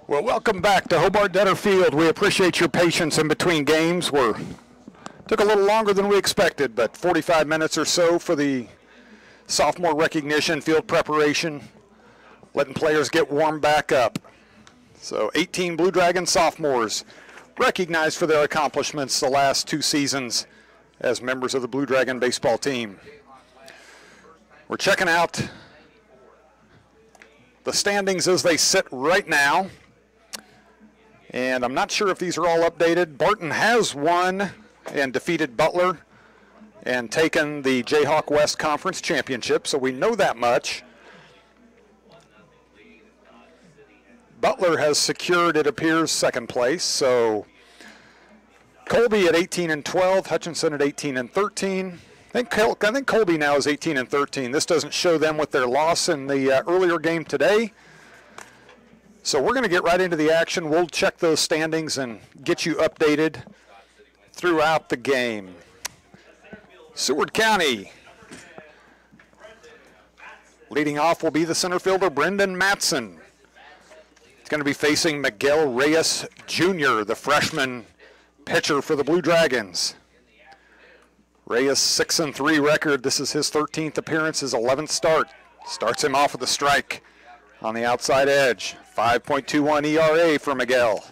Well, welcome back to Hobart-Detter Field. We appreciate your patience in between games. Took a little longer than we expected, but 45 minutes or so for the sophomore recognition, field preparation, letting players get warmed back up. So 18 Blue Dragon sophomores recognized for their accomplishments the last 2 seasons as members of the Blue Dragon baseball team. We're checking out the standings as they sit right now. And I'm not sure if these are all updated. Barton has won and defeated Butler and taken the Jayhawk West Conference Championship, so we know that much. Butler has secured, it appears, second place. So Colby at 18-12, Hutchinson at 18-13. I think Colby now is 18-13. This doesn't show them with their loss in the earlier game today. So we're going to get right into the action. We'll check those standings and get you updated throughout the game. Seward County. Leading off will be the center fielder, Brendan Matson. He's going to be facing Miguel Reyes Jr., the freshman pitcher for the Blue Dragons. Reyes 6-3 record. This is his 13th appearance, his 11th start. Starts him off with a strike on the outside edge. 5.21 ERA for Miguel.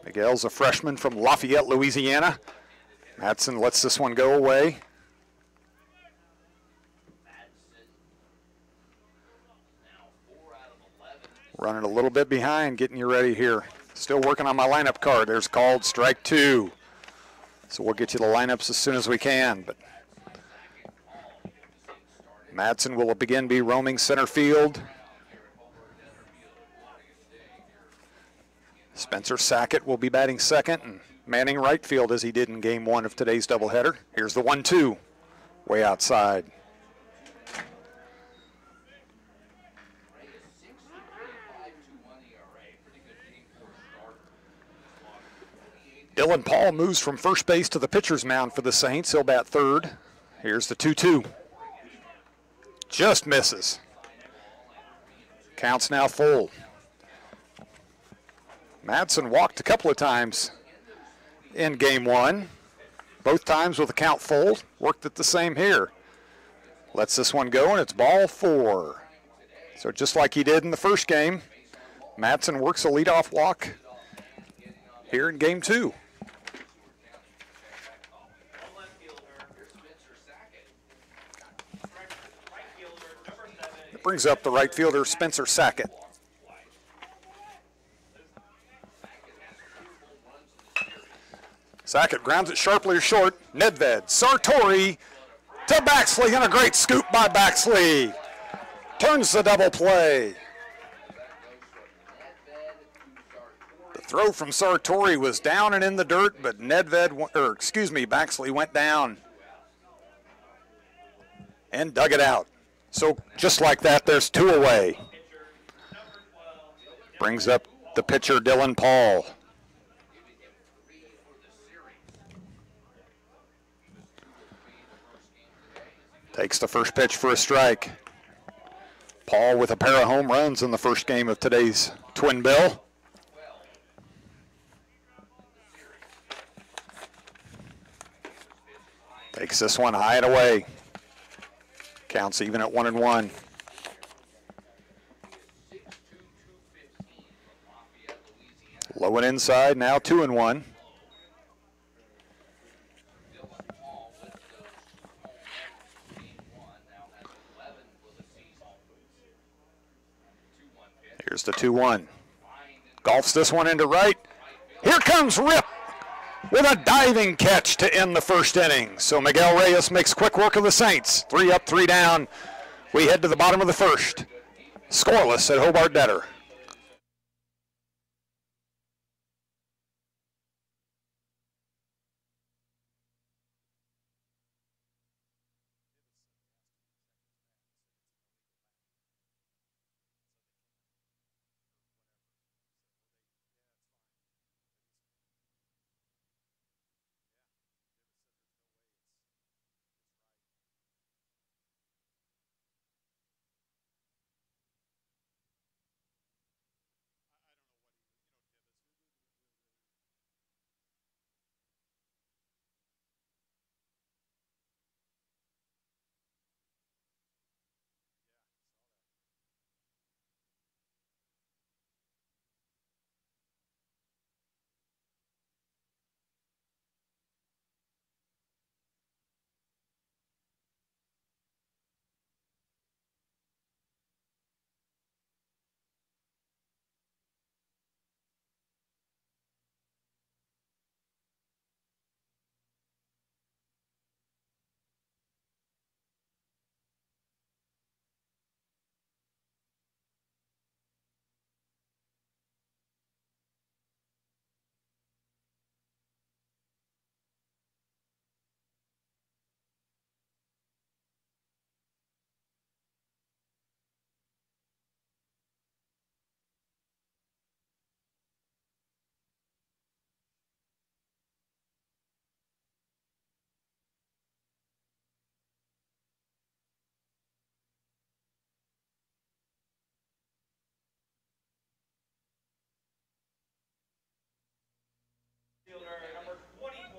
Miguel's a freshman from Lafayette, Louisiana. Matson lets this one go away. Running a little bit behind, getting you ready here. Still working on my lineup card. There's called strike 2. So we'll get you the lineups as soon as we can. But Matson will again be roaming center field. Spencer Sackett will be batting second and manning right field as he did in game 1 of today's doubleheader. Here's the 1-2, way outside. Dylan Paul moves from first base to the pitcher's mound for the Saints. He'll bat third. Here's the 2-2. Just misses. Count's now full. Matson walked a couple of times in game 1. Both times with the count full. Worked it the same here. Lets this one go, and it's ball 4. So just like he did in the first game, Matson works a leadoff walk here in game 2. It brings up the right fielder, Spencer Sackett. Sackett grounds it sharply short. Nedved, Sartori to Baxley, and a great scoop by Baxley. Turns the double play. The throw from Sartori was down and in the dirt, but Baxley went down and dug it out. So just like that, there's 2 away. Brings up the pitcher, Dylan Paul. Takes the first pitch for a strike. Paul with a pair of home runs in the first game of today's Twin Bill. Takes this one high and away. Counts even at 1-1. Low and inside, now 2-1. Here's the 2-1. Golfs this one into right. Here comes Rip with a diving catch to end the first inning. So Miguel Reyes makes quick work of the Saints. 3 up, 3 down. We head to the bottom of the first. Scoreless at Hobart-Detter.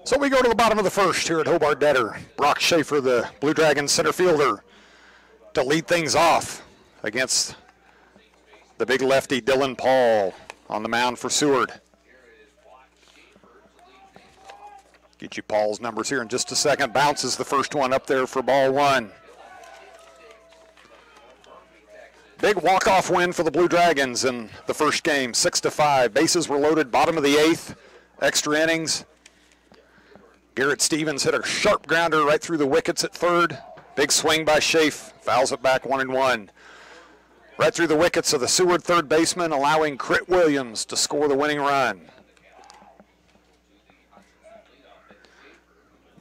So we go to the bottom of the first here at Hobart-Detter. Brock Schaefer, the Blue Dragons center fielder, to lead things off against the big lefty Dylan Paul on the mound for Seward. Get you Paul's numbers here in just a second. Bounces the first one up there for ball one. Big walk-off win for the Blue Dragons in the first game, 6-5. Bases were loaded, bottom of the eighth, extra innings. Garrett Stevens hit a sharp grounder right through the wickets at third. Big swing by Schaefer, fouls it back 1-1. Right through the wickets of the Seward third baseman, allowing Crit Williams to score the winning run.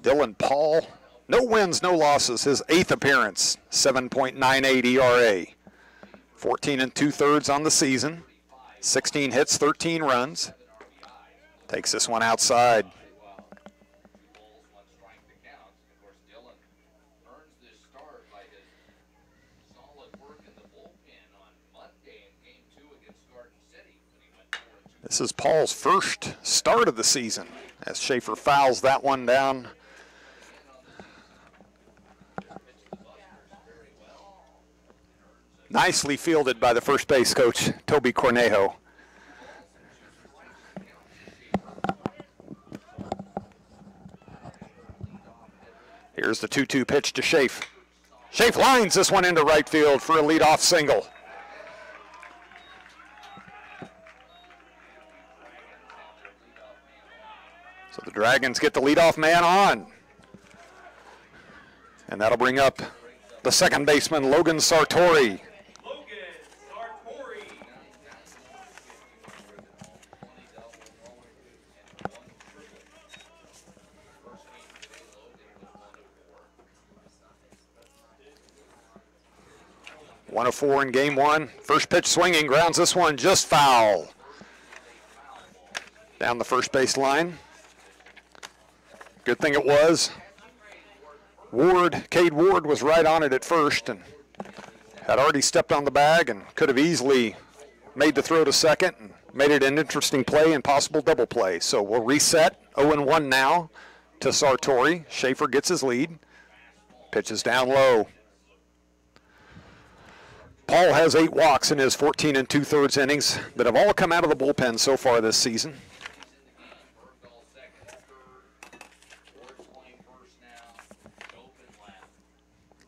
Dylan Paul, no wins, no losses, his 8th appearance, 7.98 ERA. 14 2/3 on the season, 16 hits, 13 runs. Takes this one outside. This is Paul's first start of the season as Schaefer fouls that one down. Nicely fielded by the first base coach, Toby Cornejo. Here's the 2-2 pitch to Schaefer. Schaefer lines this one into right field for a leadoff single. So the Dragons get the leadoff man on. And that'll bring up the second baseman, Logan Sartori. 1-4 in game one. First pitch swinging, grounds this one just foul. Down the first base line. Good thing it was. Cade Ward was right on it at first and had already stepped on the bag and could have easily made the throw to second and made it an interesting play and possible double play. So we'll reset 0-1 now to Sartori. Schaefer gets his lead. Pitches down low. Paul has 8 walks in his 14 2/3 innings that have all come out of the bullpen so far this season.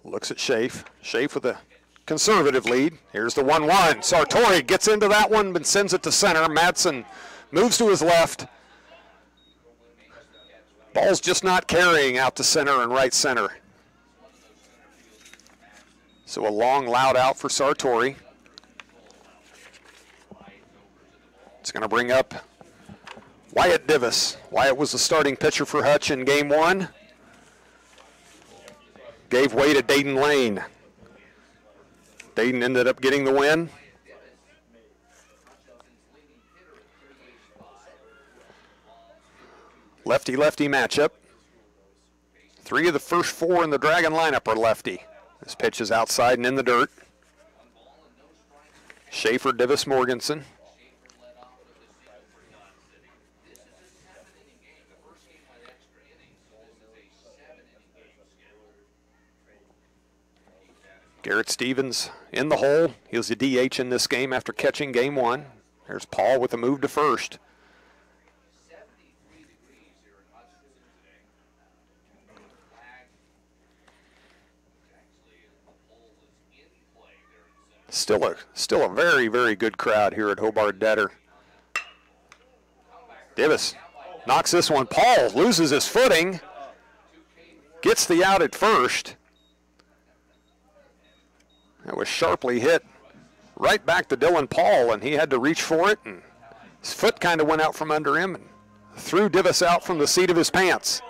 Looks at Schaefer. Schaefer with a conservative lead. Here's the 1-1. Sartori gets into that one but sends it to center. Madsen moves to his left. Ball's just not carrying out to center and right center. So a long, loud out for Sartori. It's going to bring up Wyatt Divis. Wyatt was the starting pitcher for Hutch in game one. Gave way to Dayton Lane. Dayton ended up getting the win. Lefty-lefty matchup. 3 of the first 4 in the Dragon lineup are lefty. This pitch is outside and in the dirt. Schaefer, Divis, Morganson. Garrett Stevens in the hole. He was a DH in this game after catching game one. There's Paul with a move to first. Still a very, very good crowd here at Hobart-Detter. Divis knocks this one. Paul loses his footing. Gets the out at first. That was sharply hit right back to Dylan Paul, and he had to reach for it, and his foot kind of went out from under him and threw Divis out from the seat of his pants.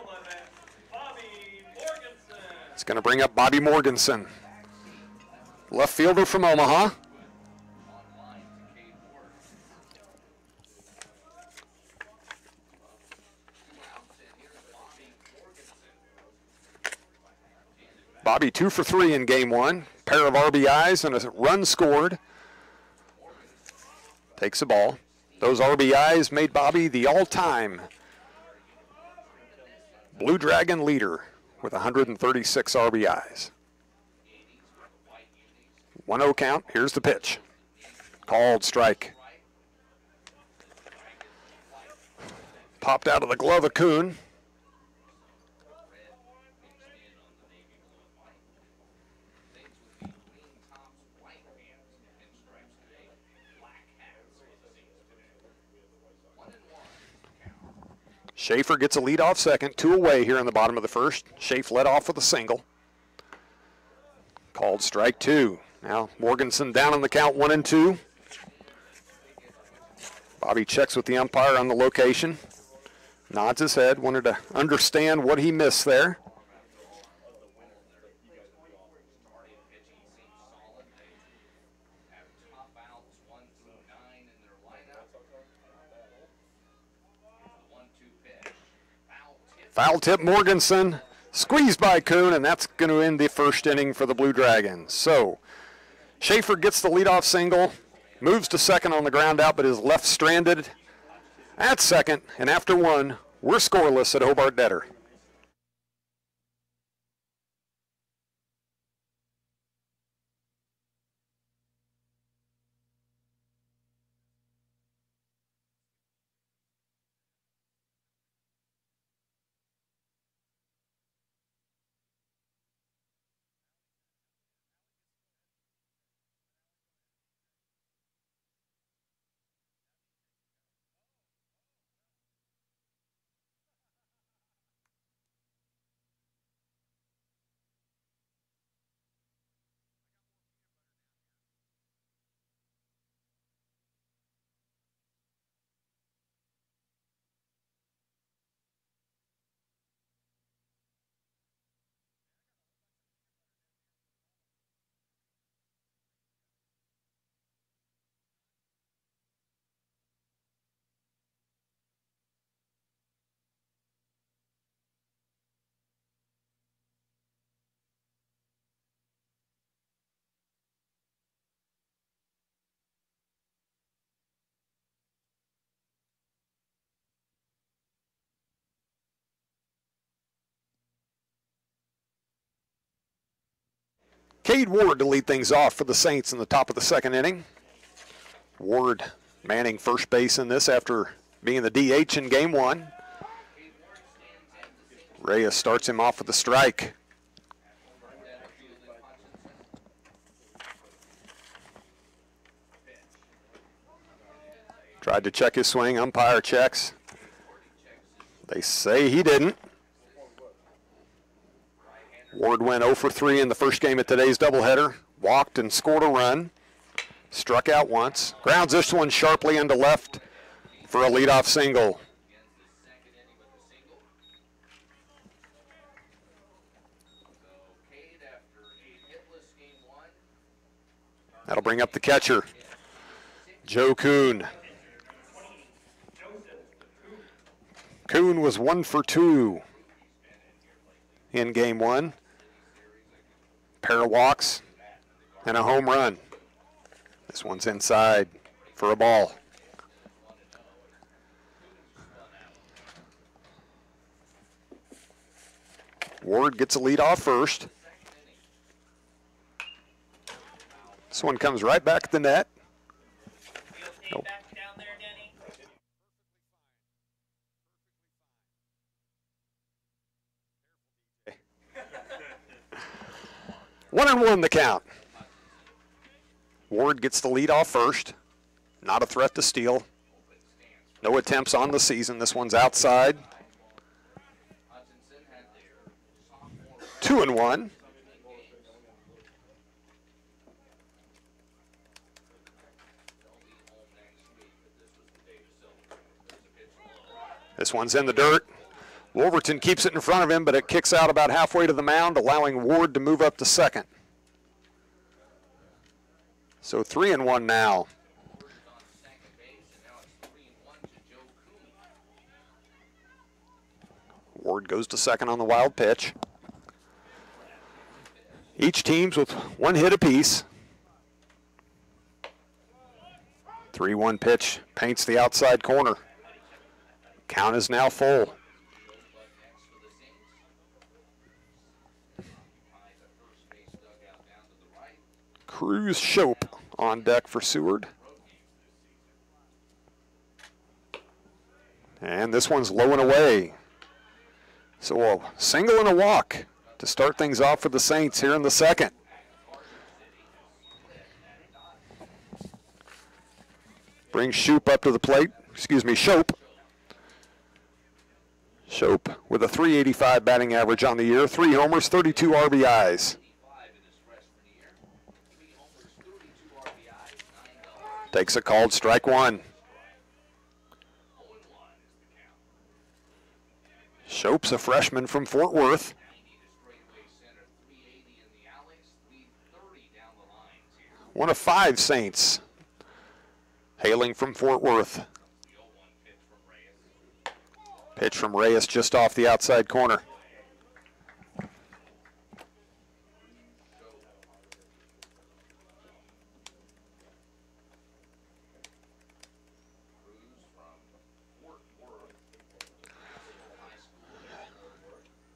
It's going to bring up Bobby Morganson, left fielder from Omaha. Bobby 2 for 3 in game one. Pair of RBIs and a run scored. Takes the ball. Those RBIs made Bobby the all-time Blue Dragon leader with 136 RBIs. 1-0 count. Here's the pitch. Called strike. Popped out of the glove of Kuhn. Schaefer gets a leadoff second, 2 away here in the bottom of the first. Schaefer led off with a single. Called strike 2. Now Morganson down on the count, 1-2. Bobby checks with the umpire on the location. Nods his head, wanted to understand what he missed there. Foul tip Morganson, squeezed by Kuhn, and that's going to end the first inning for the Blue Dragons. So Schaefer gets the leadoff single, moves to second on the ground out, but is left stranded at second, and after 1, we're scoreless at Hobart-Detter. Cade Ward to lead things off for the Saints in the top of the second inning. Ward manning first base in this after being the DH in game 1. Reyes starts him off with a strike. Tried to check his swing, umpire checks. They say he didn't. Ward went 0 for 3 in the first game of today's doubleheader. Walked and scored a run. Struck out once. Grounds this one sharply into left for a leadoff single. That'll bring up the catcher, Joe Kuhn. Kuhn was 1 for 2 in game 1. Pair of walks and a home run. This one's inside for a ball. Ward gets a lead off first. This one comes right back at the net. Nope. 1-1 the count. Ward gets the lead off first. Not a threat to steal. No attempts on the season. This one's outside. 2-1. This one's in the dirt. Wolverton keeps it in front of him, but it kicks out about halfway to the mound, allowing Ward to move up to second. So 3-1 now. Ward goes to second on the wild pitch. Each team's with 1 hit apiece. 3-1 pitch paints the outside corner. Count is now full. Cruz Shope on deck for Seward. And this one's low and away. So a single and a walk to start things off for the Saints here in the second. Brings Shope up to the plate. Shope. Shope with a .385 batting average on the year, 3 homers, 32 RBIs. Takes a called strike one. Shope's a freshman from Fort Worth. One of 5 Saints hailing from Fort Worth. Pitch from Reyes just off the outside corner.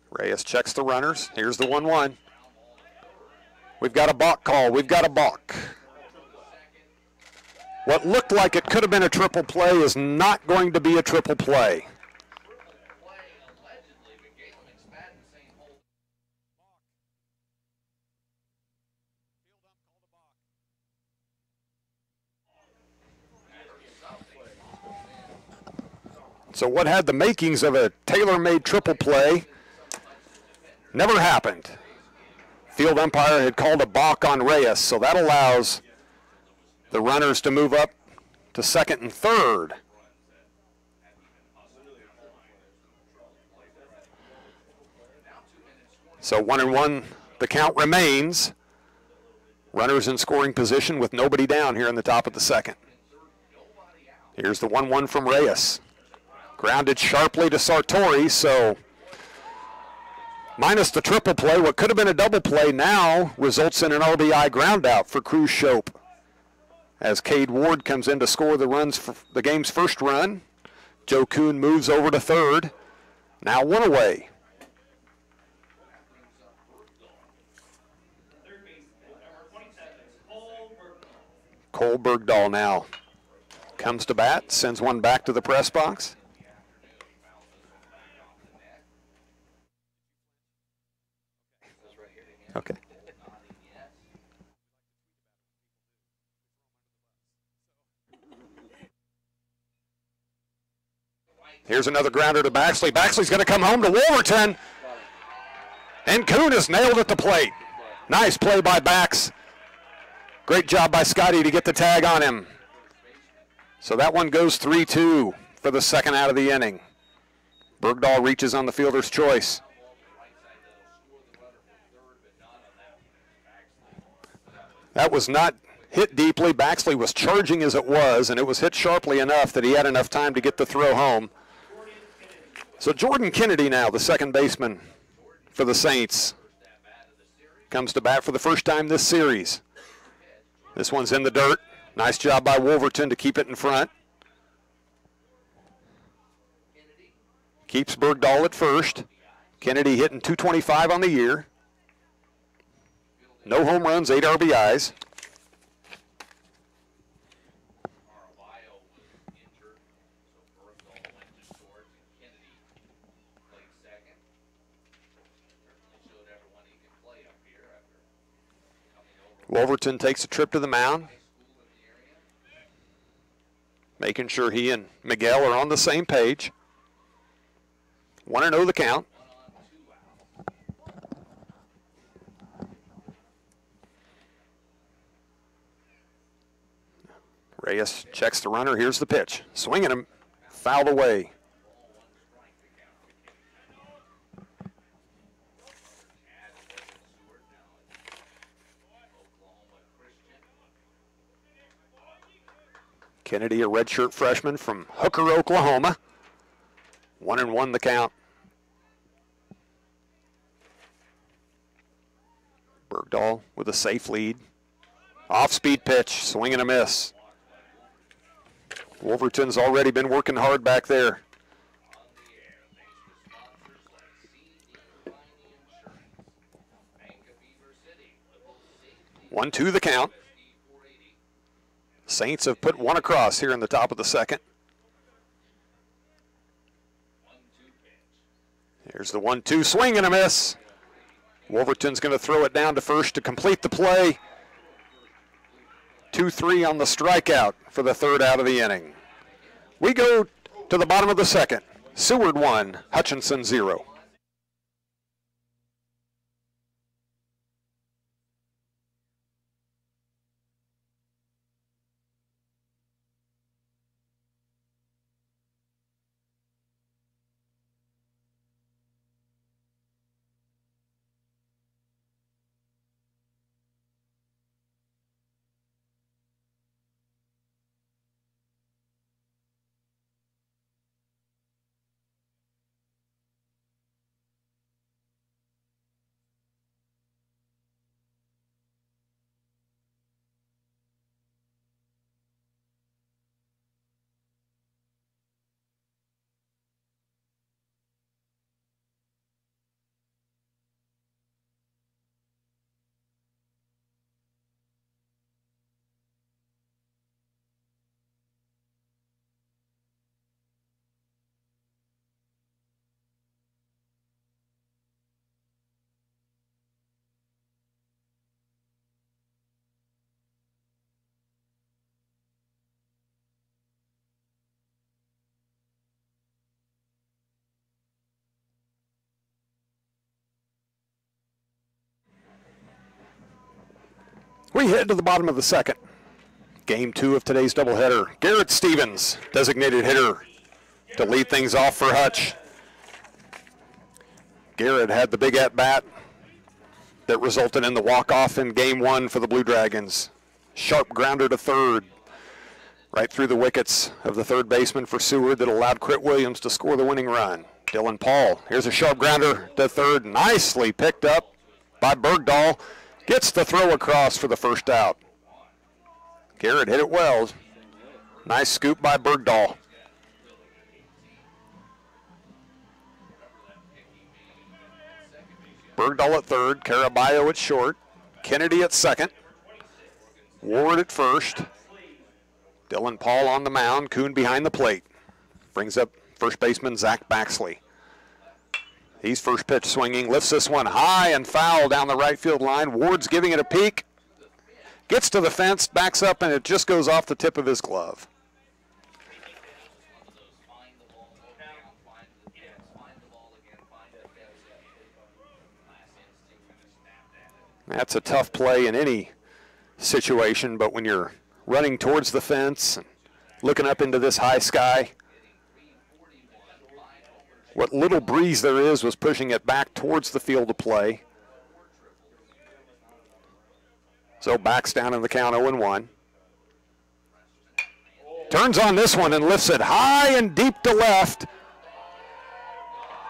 Reyes checks the runners. Here's the 1-1. We've got a balk call. We've got a balk. What looked like it could have been a triple play is not going to be a triple play. So what had the makings of a tailor-made triple play never happened. Field umpire had called a balk on Reyes, so that allows the runners to move up to second and third. So 1-1, the count remains. Runners in scoring position with nobody down here in the top of the second. Here's the 1-1 from Reyes. Grounded sharply to Sartori, so minus the triple play, what could have been a double play now results in an RBI ground out for Cruz Shope. As Cade Ward comes in to score the runs for the game's first run. Joe Kuhn moves over to third. Now 1 away. Cole Bergdahl now comes to bat, sends one back to the press box. Okay. Here's another grounder to Baxley. Baxley's going to come home to Wolverton. And Kuhn is nailed at the plate. Nice play by Bax. Great job by Scotty to get the tag on him. So that one goes 3-2 for the second out of the inning. Bergdahl reaches on the fielder's choice. That was not hit deeply. Baxley was charging as it was, and it was hit sharply enough that he had enough time to get the throw home. So Jordan Kennedy now, the second baseman for the Saints, comes to bat for the first time this series. This one's in the dirt. Nice job by Wolverton to keep it in front. Keeps Bergdahl at first. Kennedy hitting .225 on the year. No home runs, 8 RBIs. Wolverton takes a trip to the mound, making sure he and Miguel are on the same page. 1-0 the count. Reyes checks the runner. Here's the pitch. Swinging him, fouled away. Kennedy, a redshirt freshman from Hooker, Oklahoma. 1-1 the count. Bergdahl with a safe lead. Off-speed pitch, swing and a miss. Wolverton's already been working hard back there. 1-2 the count. Saints have put one across here in the top of the second. Here's the 1-2 swing and a miss. Wolverton's going to throw it down to first to complete the play. 2-3 on the strikeout for the third out of the inning. We go to the bottom of the second. Seward 1, Hutchinson 0. We head to the bottom of the second. Game 2 of today's doubleheader. Garrett Stevens, designated hitter, to lead things off for Hutch. Garrett had the big at-bat that resulted in the walk-off in Game 1 for the Blue Dragons. Sharp grounder to third, right through the wickets of the third baseman for Seward that allowed Crit Williams to score the winning run. Dylan Paul, here's a sharp grounder to third, nicely picked up by Bergdahl. Gets the throw across for the first out. Garrett hit it well. Nice scoop by Bergdahl. Bergdahl at third, Caraballo at short, Kennedy at second, Ward at first, Dylan Paul on the mound, Kuhn behind the plate. Brings up first baseman Zach Baxley. He's first pitch swinging, lifts this one high and foul down the right field line. Ward's giving it a peek, gets to the fence, backs up, and it just goes off the tip of his glove. That's a tough play in any situation, but when you're running towards the fence and looking up into this high sky, what little breeze there is was pushing it back towards the field of play. So backs down in the count 0-1. Turns on this one and lifts it high and deep to left.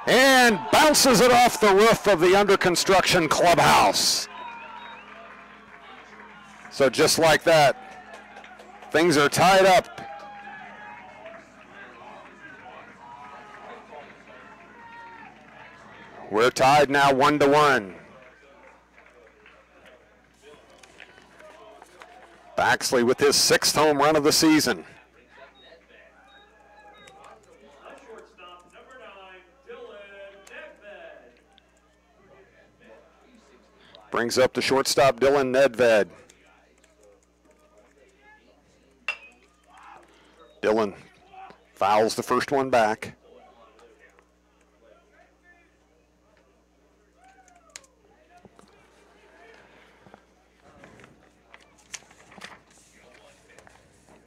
And bounces it off the roof of the under construction clubhouse. So just like that, things are tied up. We're tied now 1-1. Baxley with his 6th home run of the season. Brings up the shortstop Dylan Nedved. Dylan fouls the first one back.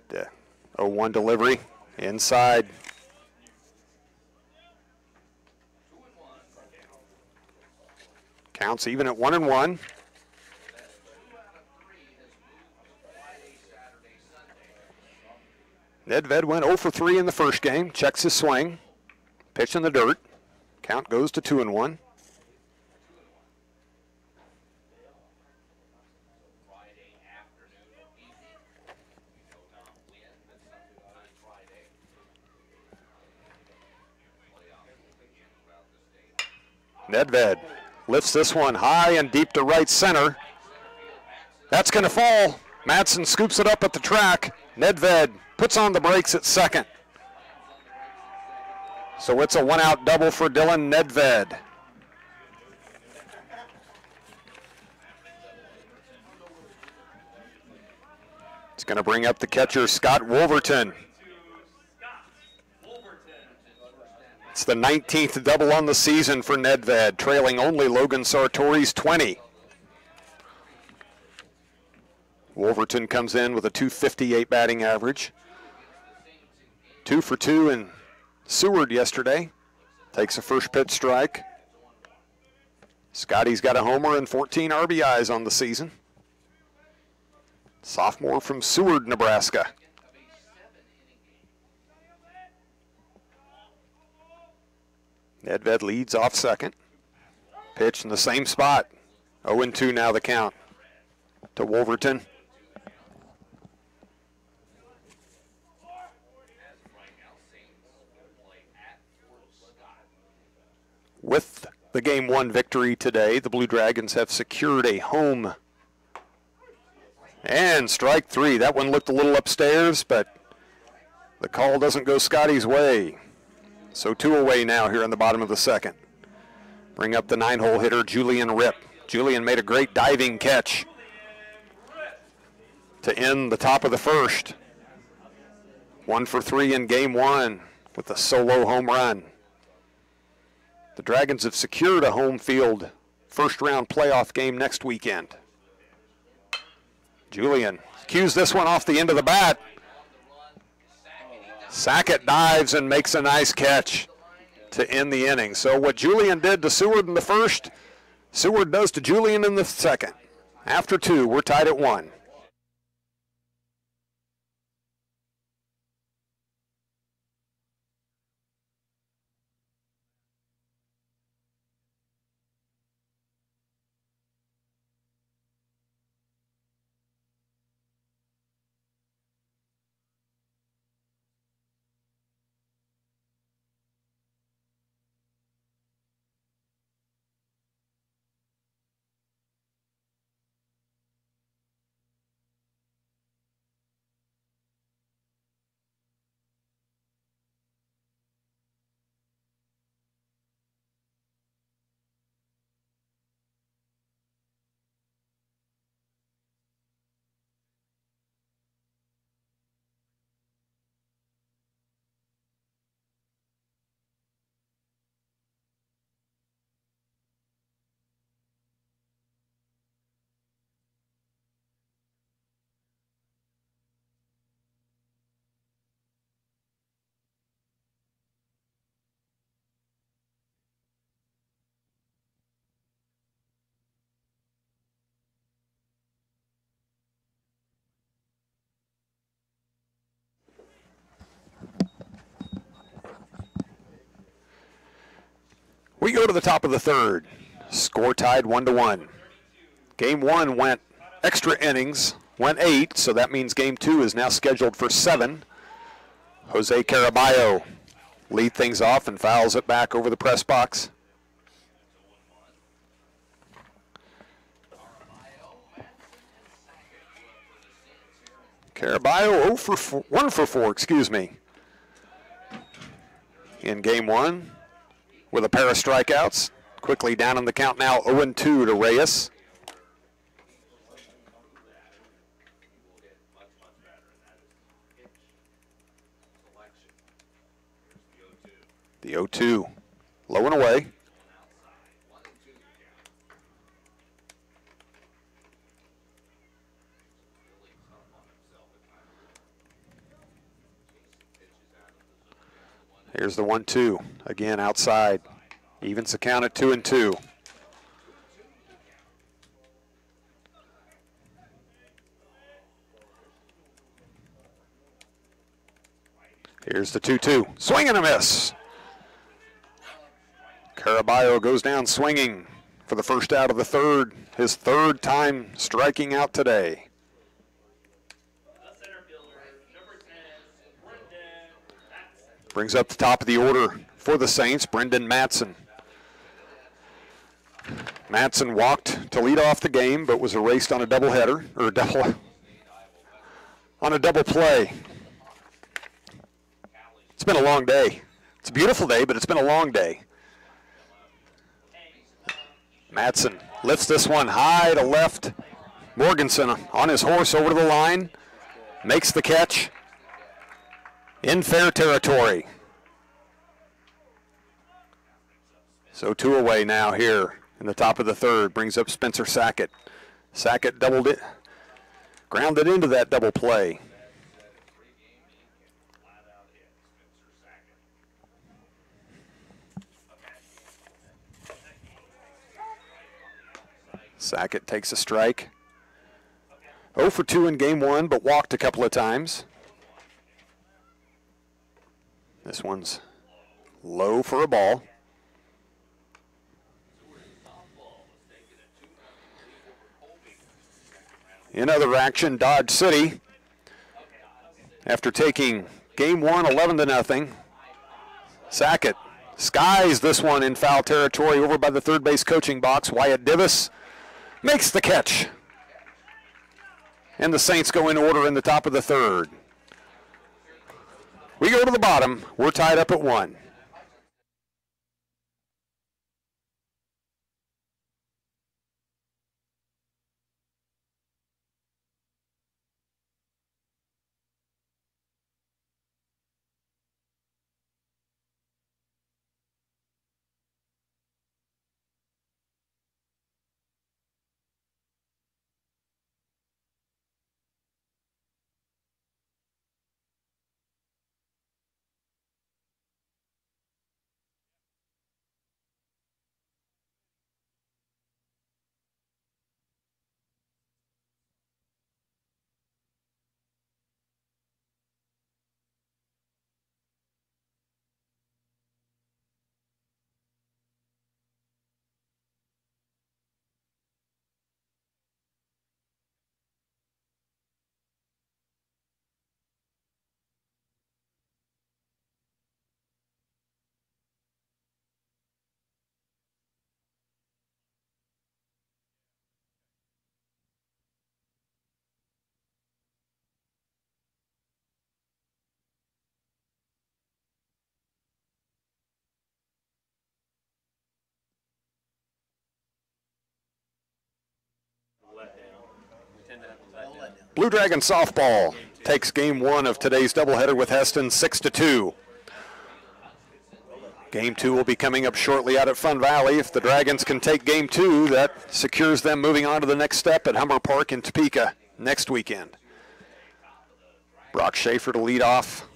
The 0-1 delivery inside. Counts even at 1-1. Nedved went 0 for 3 in the first game. Checks his swing. Pitch in the dirt. Count goes to 2-1. Nedved lifts this one high and deep to right center. That's going to fall. Madsen scoops it up at the track. Nedved puts on the brakes at second. So it's a one-out double for Dylan Nedved. It's going to bring up the catcher, Scott Wolverton. It's the 19th double on the season for Nedved, trailing only Logan Sartori's 20. Wolverton comes in with a .258 batting average. 2 for 2 in Seward yesterday. Takes a first pitch strike. Scotty's got a homer and 14 RBIs on the season. Sophomore from Seward, Nebraska. Nedved leads off second. Pitch in the same spot. 0-2 now the count to Wolverton. With the Game 1 victory today, the Blue Dragons have secured a home. And strike 3. That one looked a little upstairs, but the call doesn't go Scotty's way. So 2 away now here in the bottom of the second. Bring up the 9-hole hitter, Julian Ripp. Julian made a great diving catch to end the top of the first. 1 for 3 in Game 1 with a solo home run. The Dragons have secured a home field first-round playoff game next weekend. Julian cues this one off the end of the bat. Sackett dives and makes a nice catch to end the inning. So what Julian did to Seward in the first, Seward does to Julian in the second. After 2, we're tied at 1. We go to the top of the third. Score tied 1-1. Game 1 went extra innings, went 8, so that means Game 2 is now scheduled for 7. Jose Caraballo lead things off and fouls it back over the press box. Caraballo 1 for 4, excuse me, in Game 1. With a pair of strikeouts. Quickly down on the count now, 0-2 to Reyes. The 0-2, low and away. Here's the 1-2, again outside. Evens the count at 2-2. Here's the 2-2, swing and a miss. Caraballo goes down swinging for the first out of the third, his 3rd time striking out today. Brings up the top of the order for the Saints, Brendan Matson. Matson walked to lead off the game, but was erased on a doubleheader, or on a double play. It's been a long day. It's a beautiful day, but it's been a long day. Matson lifts this one high to left. Morganson on his horse over to the line, makes the catch in fair territory. So 2 away now here in the top of the third, brings up Spencer Sackett. Sackett doubled it, grounded into that double play. Sackett takes a strike. 0 for 2 in game 1, but walked a couple of times. This one's low for a ball. In other action, Dodge City, after taking game 1 11-0, Sackett skies this one in foul territory over by the third base coaching box. Wyatt Divis makes the catch. And the Saints go in order in the top of the third. We go to the bottom. We're tied up at 1. Blue Dragon softball takes game 1 of today's doubleheader with Heston 6-2. Game 2 will be coming up shortly out at Fun Valley. If the Dragons can take game 2, that secures them moving on to the next step at Humber Park in Topeka next weekend. Brock Schaefer to lead off.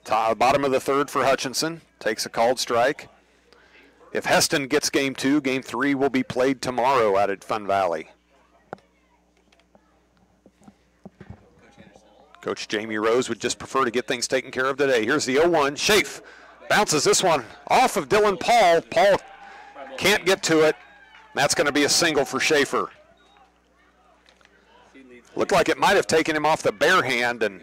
Bottom of the third for Hutchinson. Takes a called strike. If Heston gets game 2, game 3 will be played tomorrow out at Fun Valley. Coach Jamie Rose would just prefer to get things taken care of today. Here's the 0-1. Schaaf bounces this one off of Dylan Paul. Paul can't get to it. That's going to be a single for Schaefer. Looked like it might have taken him off the bare hand, and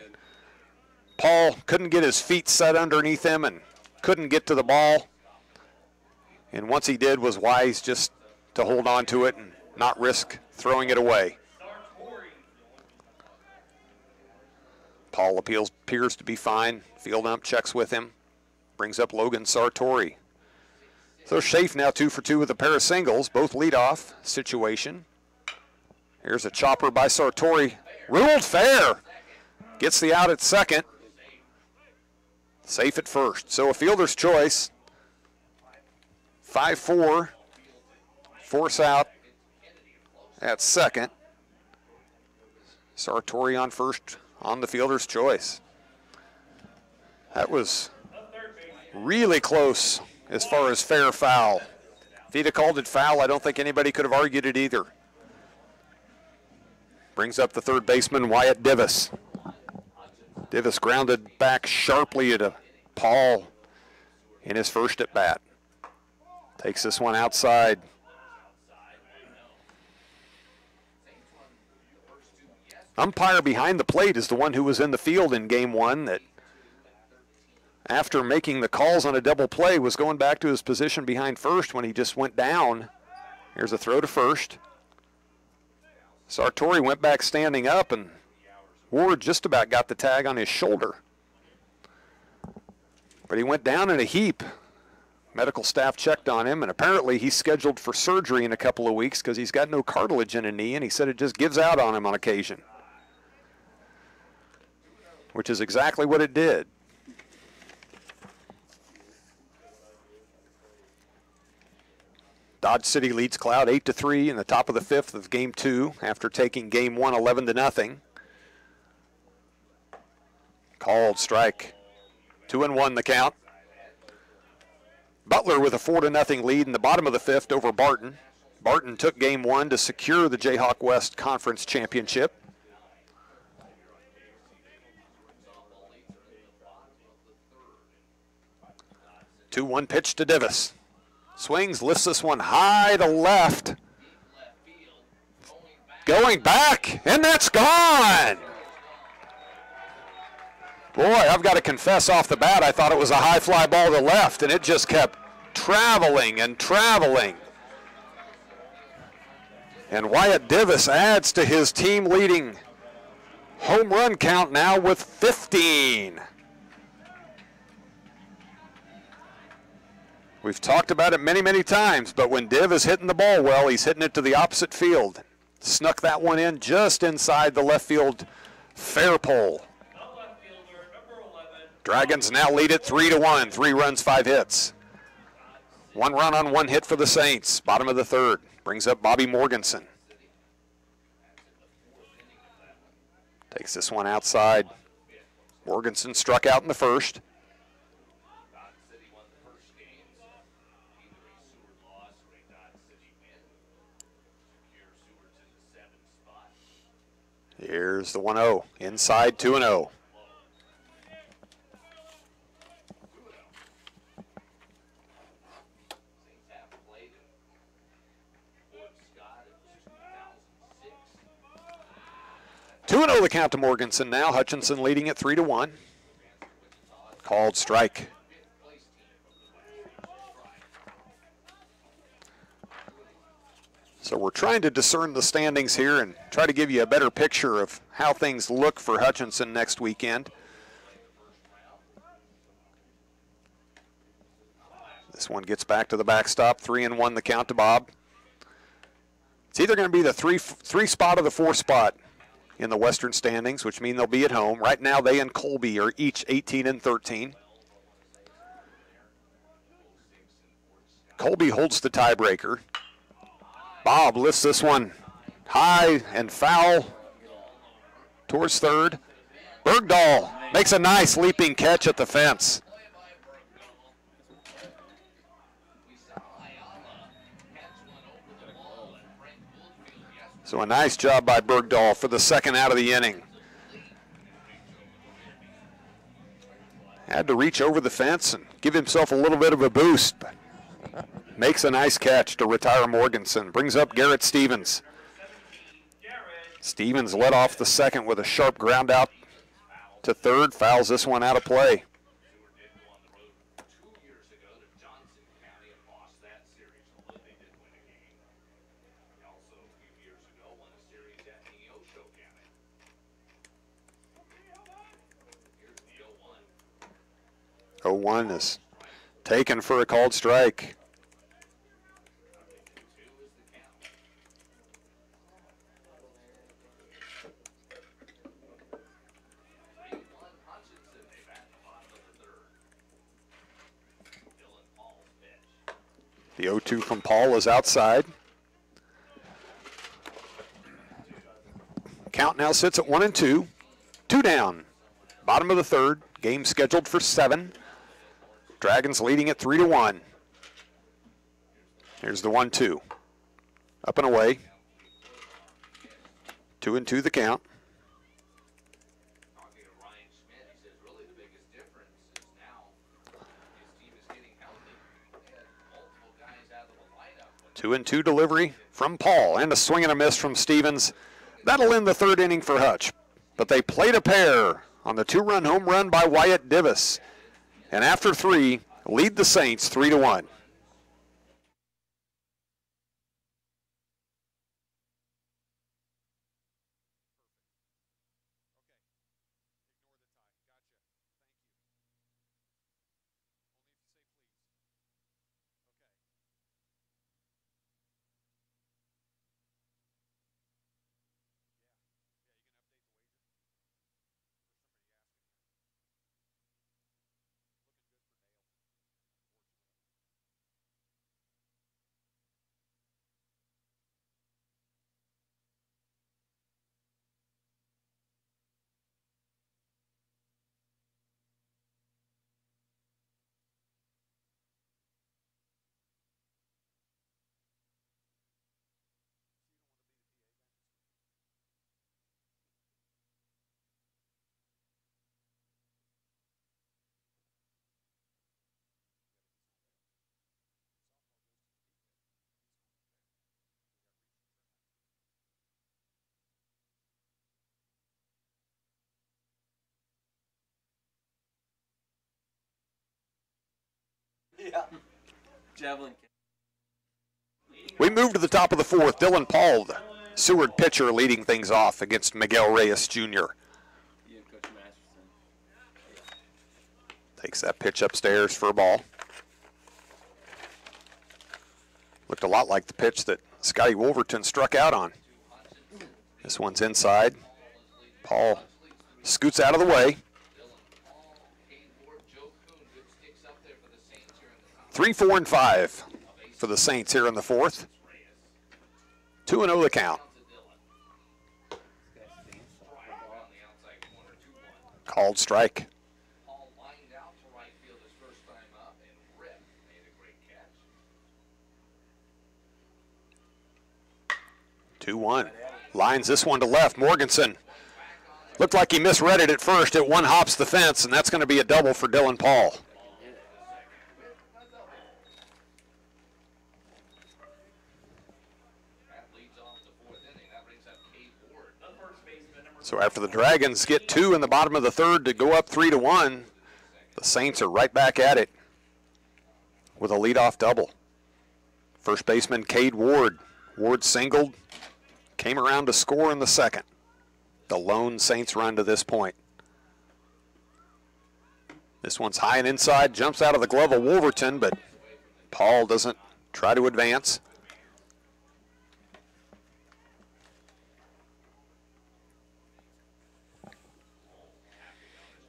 Paul couldn't get his feet set underneath him and couldn't get to the ball. And once he did, was wise just to hold on to it and not risk throwing it away. Paul appears to be fine. Field ump checks with him. Brings up Logan Sartori. So Schaaf now 2 for 2 with a pair of singles, both leadoff situation. Here's a chopper by Sartori. Ruled fair. Gets the out at second. Safe at first. So a fielder's choice. 5-4. Force out at second. Sartori on first on the fielder's choice. That was really close as far as fair foul. If he'd have called it foul, I don't think anybody could have argued it either. Brings up the third baseman, Wyatt Divis. Divis grounded back sharply at Paul in his first at bat. Takes this one outside. Umpire behind the plate is the one who was in the field in game 1 that, after making the calls on a double play, was going back to his position behind first when he just went down Here's a throw to first. Sartori went back standing up, and Ward just about got the tag on his shoulder. But he went down in a heap. Medical staff checked on him, and apparently he's scheduled for surgery in a couple of weeks because he's got no cartilage in a knee, and he said it just gives out on him on occasion, which is exactly what it did. Dodge City leads Cloud 8-3 in the top of the fifth of game 2 after taking game 1 11-0. Called strike. 2-1 the count. Butler with a 4-0 lead in the bottom of the fifth over Barton. Barton took game 1 to secure the Jayhawk West Conference Championship. 2-1 pitch to Divis. Swings, lifts this one high to left. Going back, and that's gone. Boy, I've got to confess off the bat, I thought it was a high fly ball to left, and it just kept traveling and traveling. And Wyatt Divis adds to his team-leading home run count now with 15. We've talked about it many, many times, but when Div is hitting the ball well, he's hitting it to the opposite field. Snuck that one in just inside the left field fair pole. Dragons now lead it 3-1, 3 runs, 5 hits. 1 run on 1 hit for the Saints. Bottom of the third. Brings up Bobby Morganson. Takes this one outside. Morganson struck out in the first. Here's the 1-0. Inside 2-0. The count to Morganson now. Hutchinson leading it 3-1. Called strike. So we're trying to discern the standings here and try to give you a better picture of how things look for Hutchinson next weekend. This one gets back to the backstop. 3-1 the count to Bob. It's either going to be the three spot or the 4 spot in the Western standings, which mean they'll be at home. Right now, they and Colby are each 18-13. Colby holds the tiebreaker. Bob lifts this one high and foul towards third. Bergdahl makes a nice leaping catch at the fence. So a nice job by Bergdahl for the second out of the inning. Had to reach over the fence and give himself a little bit of a boost, but makes a nice catch to retire Morganson. Brings up Garrett Stevens. Stevens led off the second with a sharp ground out to third. Fouls this one out of play. Oh, 1 is taken for a called strike. The 0-2 from Paul is outside. Count now sits at 1-2. 2 down. Bottom of the third. Game scheduled for 7. Dragons leading it 3-1. Here's the 1-2. Up and away. 2-2 the count. Two and two delivery from Paul, and a swing and a miss from Stevens. That'll end the third inning for Hutch. But they played a pair on the 2-run home run by Wyatt Divis. And after 3, lead the Saints 3-1. Yeah. Javelin. We move to the top of the fourth. Dylan Paul, the Seward pitcher, leading things off against Miguel Reyes Jr. Takes that pitch upstairs for a ball. Looked a lot like the pitch that Scotty Wolverton struck out on. This one's inside. Paul scoots out of the way. 3, 4, and 5 for the Saints here in the fourth. 2-0 the count. Called strike. 2-1. Lines this one to left. Morganson looked like he misread it at first. It one hops the fence, and that's going to be a double for Dylan Paul. So after the Dragons get 2 in the bottom of the third to go up 3-1, the Saints are right back at it with a leadoff double. First baseman Cade Ward. Ward singled, came around to score in the second. The lone Saints run to this point. This one's high and inside, jumps out of the glove of Wolverton, but Paul doesn't try to advance.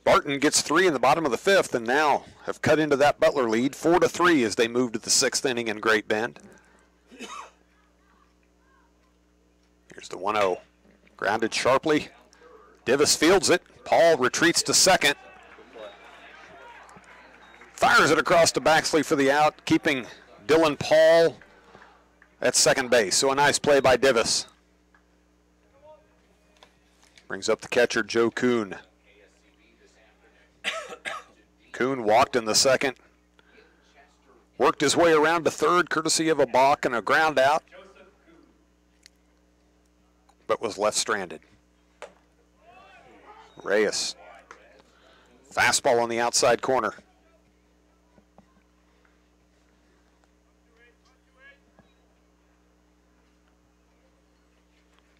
Barton gets 3 in the bottom of the fifth and now have cut into that Butler lead 4-3 as they move to the sixth inning in Great Bend. Here's the 1-0. Grounded sharply. Divis fields it. Paul retreats to second. Fires it across to Baxley for the out, keeping Dylan Paul at second base. So a nice play by Divis. Brings up the catcher, Joe Kuhn. Kuhn walked in the second. Worked his way around to third, courtesy of a balk and a ground out, but was left stranded. Reyes. Fastball on the outside corner.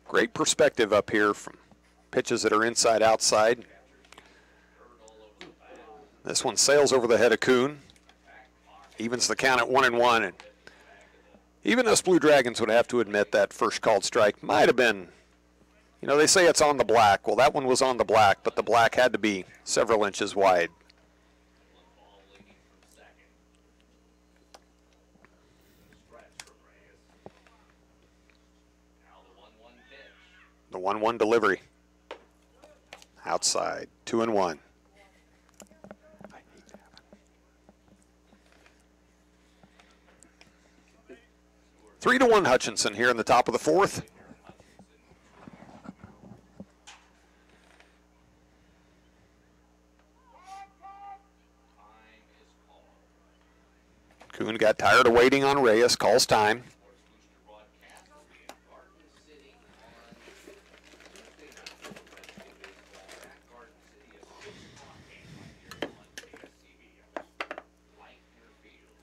Great perspective up here from pitches that are inside outside. This one sails over the head of Kuhn. Evens the count at 1-1. And even us Blue Dragons would have to admit that first called strike might have been, you know, they say it's on the black. Well, that one was on the black, but the black had to be several inches wide. The 1-1 delivery. Outside, 2-1. 3-1 Hutchinson here in the top of the fourth. Kuhn got tired of waiting on Reyes, calls time.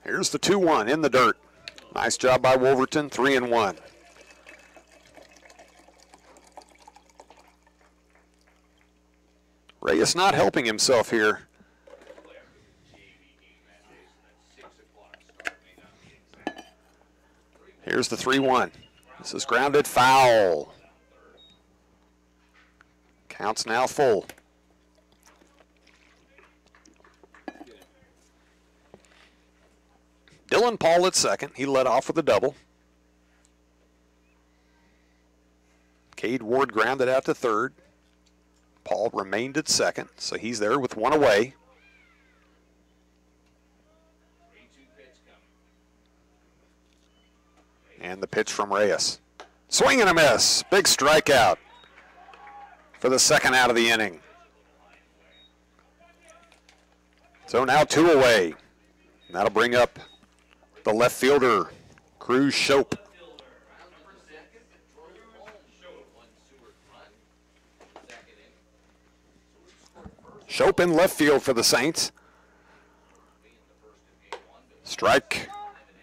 Here's the 2-1 in the dirt. Nice job by Wolverton, 3-1. Reyes not helping himself here. Here's the 3-1. This is grounded foul. Counts now full. Dylan Paul at second. He led off with a double. Cade Ward grounded out to third. Paul remained at second, so he's there with one away. And the pitch from Reyes. Swing and a miss. Big strikeout for the second out of the inning. So now 2 away. And that'll bring up the left fielder, Cruz Shope. Shope in left field for the Saints. Strike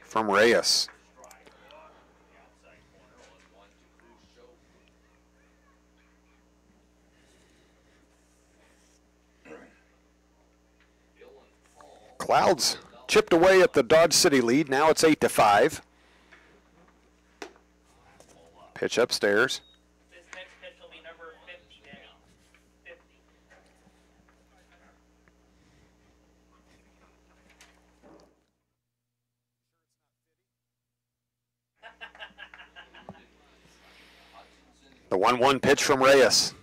from Reyes. Clouds chipped away at the Dodge City lead. Now it's 8-5. Pitch upstairs. This next pitch will be number 50, Danny. 50. The 1-1 pitch from Reyes.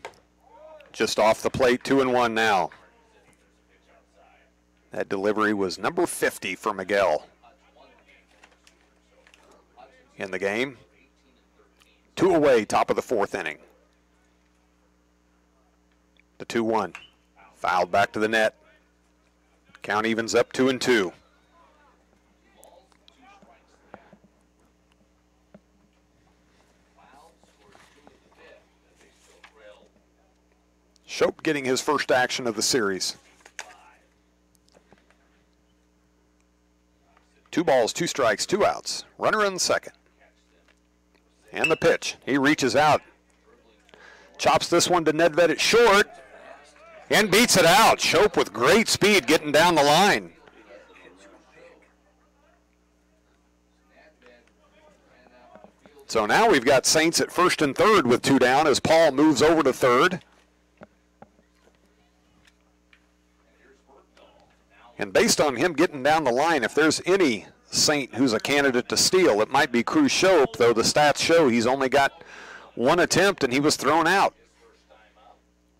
Just off the plate, 2-1 now. That delivery was number 50 for Miguel. In the game, 2 away, top of the 4th inning. The 2-1, fouled back to the net. Count evens up 2-2. Shope getting his first action of the series. 2 balls, 2 strikes, 2 outs. Runner on second. And the pitch. He reaches out. Chops this one to Nedved at short. And beats it out. Shope with great speed getting down the line. So now we've got Saints at first and third with 2 down as Paul moves over to third. And based on him getting down the line, if there's any Saint who's a candidate to steal, it might be Cruz Shope, though the stats show he's only got 1 attempt and he was thrown out.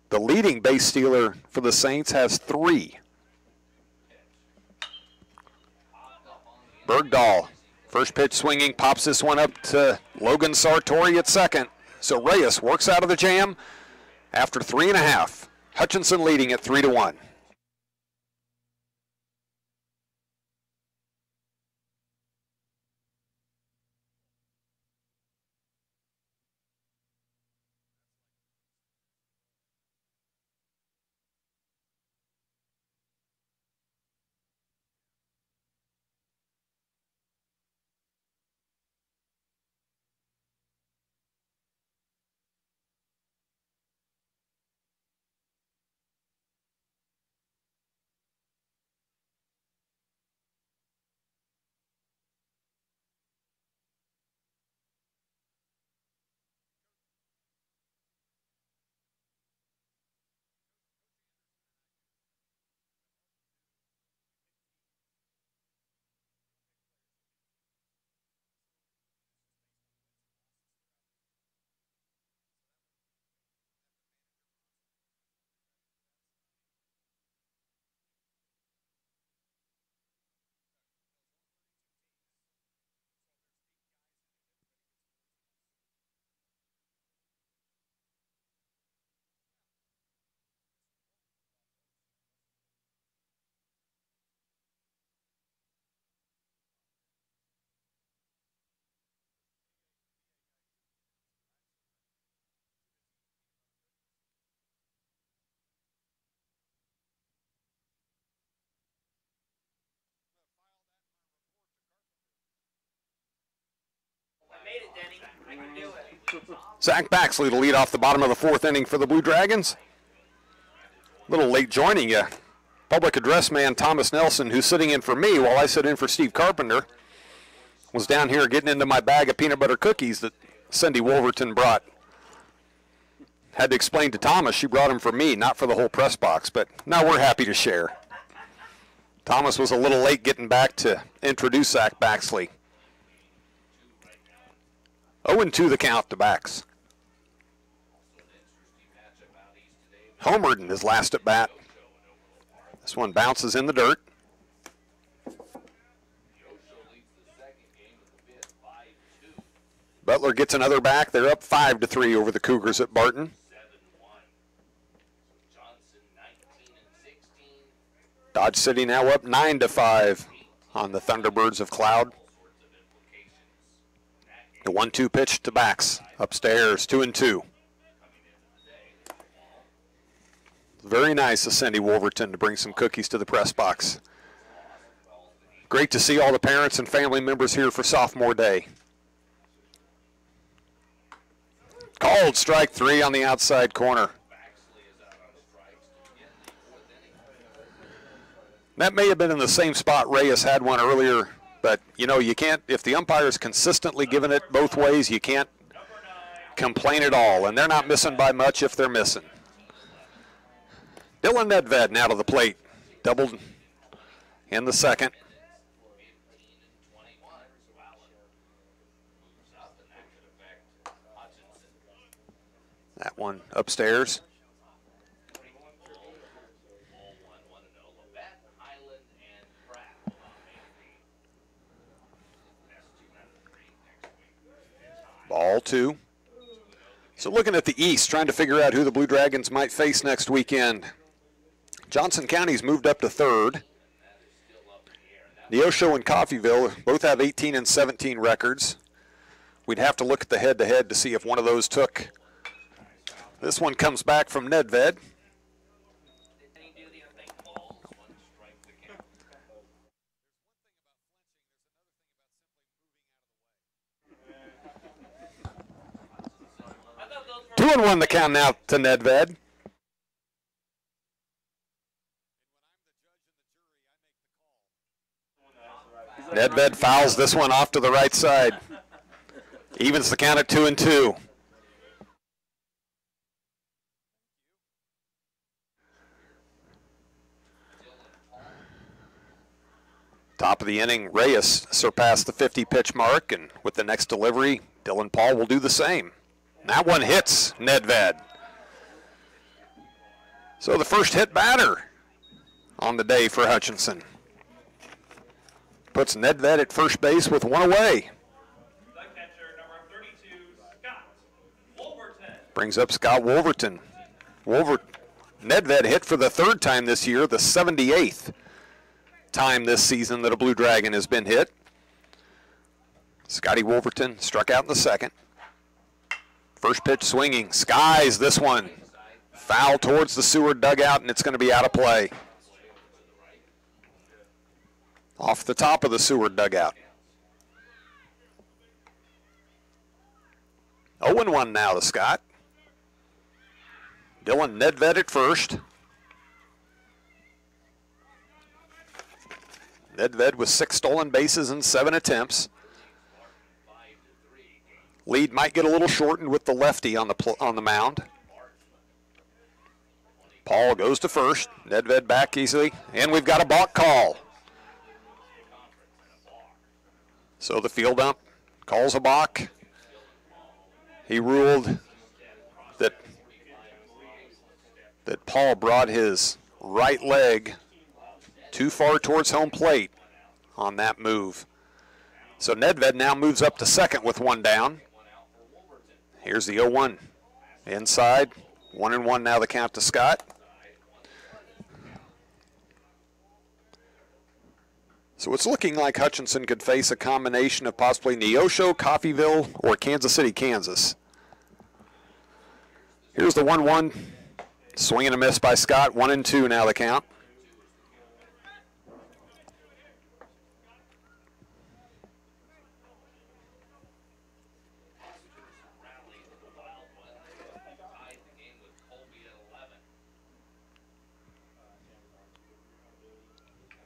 The leading base stealer for the Saints has 3. Bergdahl, first pitch swinging, pops this one up to Logan Sartori at second. So Reyes works out of the jam after 3.5. Hutchinson leading at 3-1. Zach Baxley to lead off the bottom of the 4th inning for the Blue Dragons. A little late joining you. Public address man Thomas Nelson, who's sitting in for me while I sit in for Steve Carpenter, was down here getting into my bag of peanut butter cookies that Cindy Wolverton brought. Had to explain to Thomas she brought them for me, not for the whole press box, but now we're happy to share. Thomas was a little late getting back to introduce Zach Baxley. 0-2 the count to Bax. Homered in his last at bat. This one bounces in the dirt. Butler gets another back. They're up 5-3 over the Cougars at Barton. Dodge City now up 9-5 on the Thunderbirds of Cloud. The 1-2 pitch to Bax upstairs, 2-2. Very nice of Cindy Wolverton to bring some cookies to the press box. Great to see all the parents and family members here for sophomore day. Called strike 3 on the outside corner. That may have been in the same spot Reyes had one earlier, but you know, you can't, if the umpire's consistently giving it both ways, you can't complain at all, and they're not missing by much if they're missing. Dylan Nedved now to the plate. Doubled in the second. That one upstairs. Ball 2. So looking at the East, trying to figure out who the Blue Dragons might face next weekend. Johnson County's moved up to 3rd. Neosho and Coffeyville both have 18 and 17 records. We'd have to look at the head-to-head to see if one of those took. This one comes back from Nedved. Two and 1 the count now to Nedved. Nedved fouls this one off to the right side. Evens the count at 2 and 2. Top of the inning, Reyes surpassed the 50 pitch mark, and with the next delivery, Dylan Paul will do the same. That one hits Nedved. So the first hit batter on the day for Hutchinson. Puts Nedved at first base with one away. Catcher number 32, Scott Wolverton. Brings up Scott Wolverton. Nedved hit for the 3rd time this year, the 78th time this season that a Blue Dragon has been hit. Scotty Wolverton struck out in the second. First pitch swinging, skies this one. Foul towards the Seward dugout, and it's going to be out of play. Off the top of the Seward dugout. 0-1 now to Scott. Dylan Nedved at first. Nedved with 6 stolen bases and 7 attempts. Lead might get a little shortened with the lefty on the mound. Paul goes to first. Nedved back easily, and we've got a balk call. So the field ump calls a balk. He ruled that Paul brought his right leg too far towards home plate on that move. So Nedved now moves up to second with 1 down. Here's the 0-1 inside. 1-1 now the count to Scott. So it's looking like Hutchinson could face a combination of possibly Neosho, Coffeyville, or Kansas City, Kansas. Here's the 1-1. Swing and a miss by Scott. 1-2 now the count.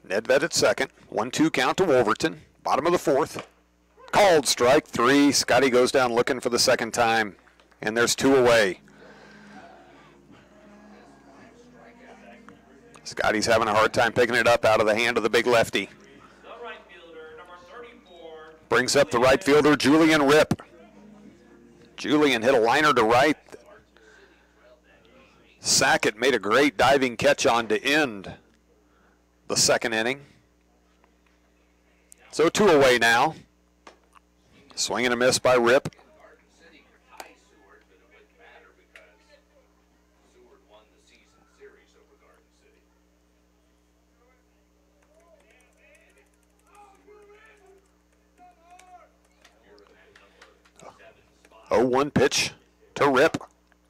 Nedved at second. 1-2 count to Wolverton. Bottom of the 4th. Called strike 3. Scotty goes down looking for the 2nd time. And there's 2 away. Scotty's having a hard time picking it up out of the hand of the big lefty. The right fielder, number 34. Brings up the right fielder, Julian Ripp. Julian hit a liner to right. Sackett made a great diving catch on to end the 2nd inning. So 2 away now. Swing and a miss by Ripp. Oh, 1 pitch to Ripp.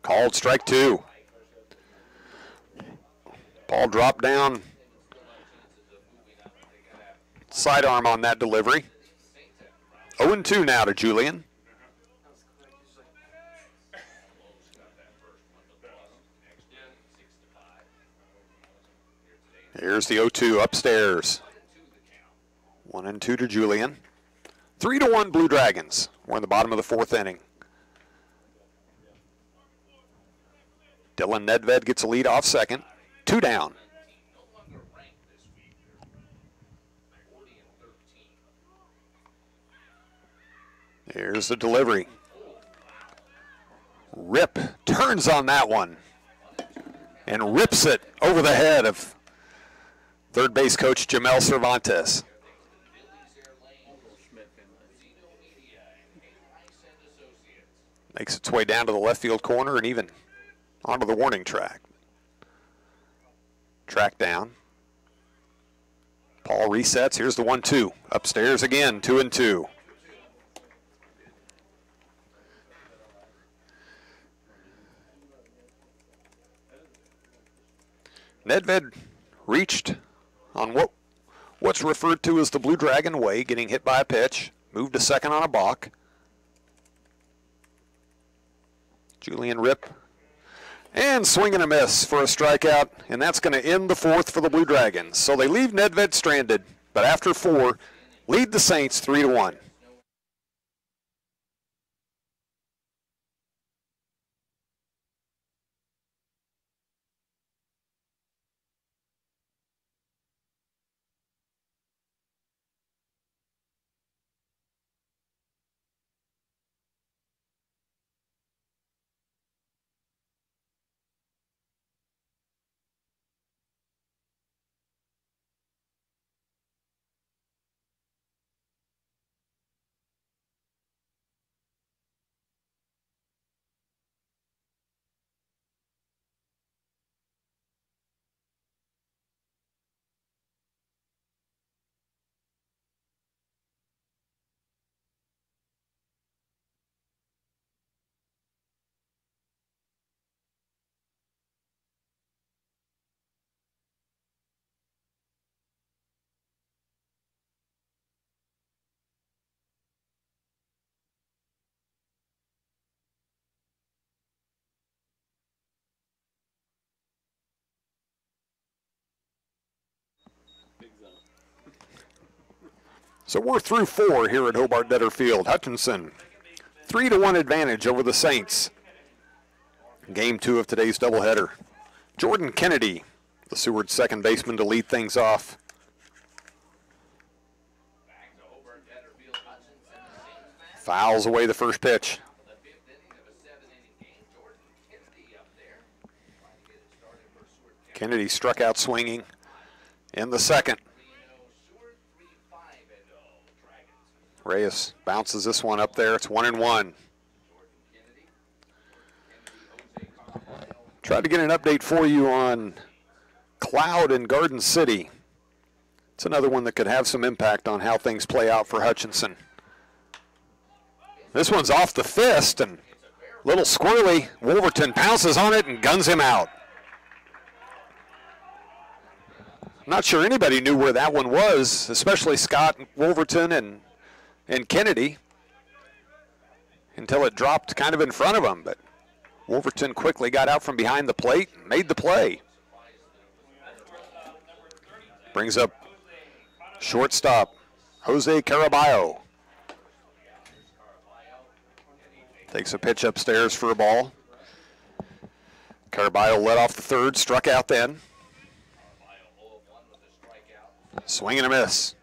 Called strike 2. Paul dropped down. Sidearm on that delivery. 0-2 now to Julian. Here's the 0-2 upstairs. 1-2 to Julian. 3-1 Blue Dragons. We're in the bottom of the fourth inning. Dylan Nedved gets a lead off second. 2 down. Here's the delivery. Rip turns on that one and rips it over the head of third base coach Jamel Cervantes. Makes its way down to the left field corner and even onto the warning track. Track down. Paul resets. Here's the 1-2. Upstairs again, 2-2. Nedved reached on what's referred to as the Blue Dragon way, getting hit by a pitch, moved to second on a balk. Julian Rip, and swing and a miss for a strikeout, and that's going to end the fourth for the Blue Dragons. So they leave Nedved stranded, but after 4, lead the Saints 3-1. So we're through 4 here at Hobart-Detter Field. Hutchinson, 3-1 advantage over the Saints. Game 2 of today's doubleheader. Jordan Kennedy, the Seward second baseman, to lead things off. Fouls away the first pitch. Kennedy struck out swinging in the second. Reyes bounces this one up there. It's 1-1. Tried to get an update for you on Cloud and Garden City. It's another one that could have some impact on how things play out for Hutchinson. This one's off the fist and a little squirrely. Wolverton pounces on it and guns him out. I'm not sure anybody knew where that one was, especially Scott, Wolverton, and Kennedy, until it dropped kind of in front of him. But Wolverton quickly got out from behind the plate and made the play. Brings up shortstop Jose Caraballo. Takes a pitch upstairs for a ball. Caraballo led off the third, struck out then. Swing and a miss.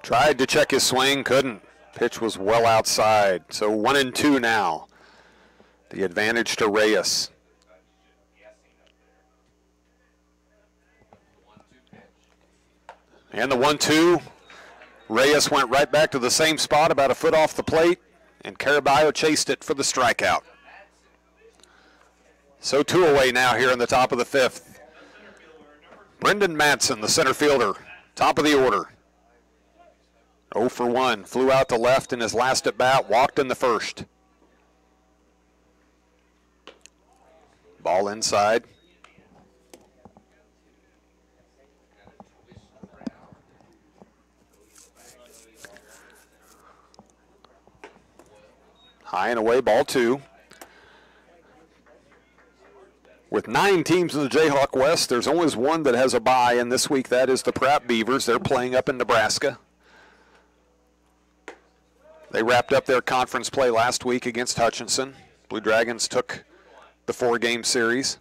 Tried to check his swing, couldn't. Pitch was well outside. So 1-2 now. The advantage to Reyes. And the 1-2. Reyes went right back to the same spot, about a foot off the plate, and Caraballo chased it for the strikeout. So 2 away now here in the top of the 5th. Brendan Madsen, the center fielder, top of the order. 0 for 1. Flew out to left in his last at bat, walked in the first. Ball inside. High and away, ball 2. With 9 teams in the Jayhawk West, there's always one that has a bye, and this week that is the Pratt Beavers. They're playing up in Nebraska. They wrapped up their conference play last week against Hutchinson. Blue Dragons took the 4-game series.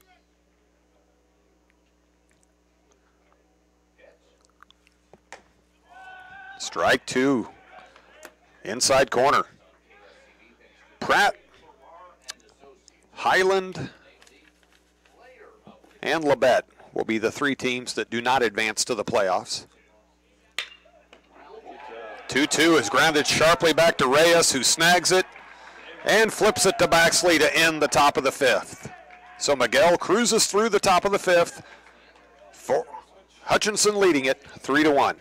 Strike 2. Inside corner. Pratt, Highland, and Labette will be the 3 teams that do not advance to the playoffs. 2-2 is grounded sharply back to Reyes, who snags it and flips it to Baxley to end the top of the 5th. So Miguel cruises through the top of the 5th. For Hutchinson leading it 3-1.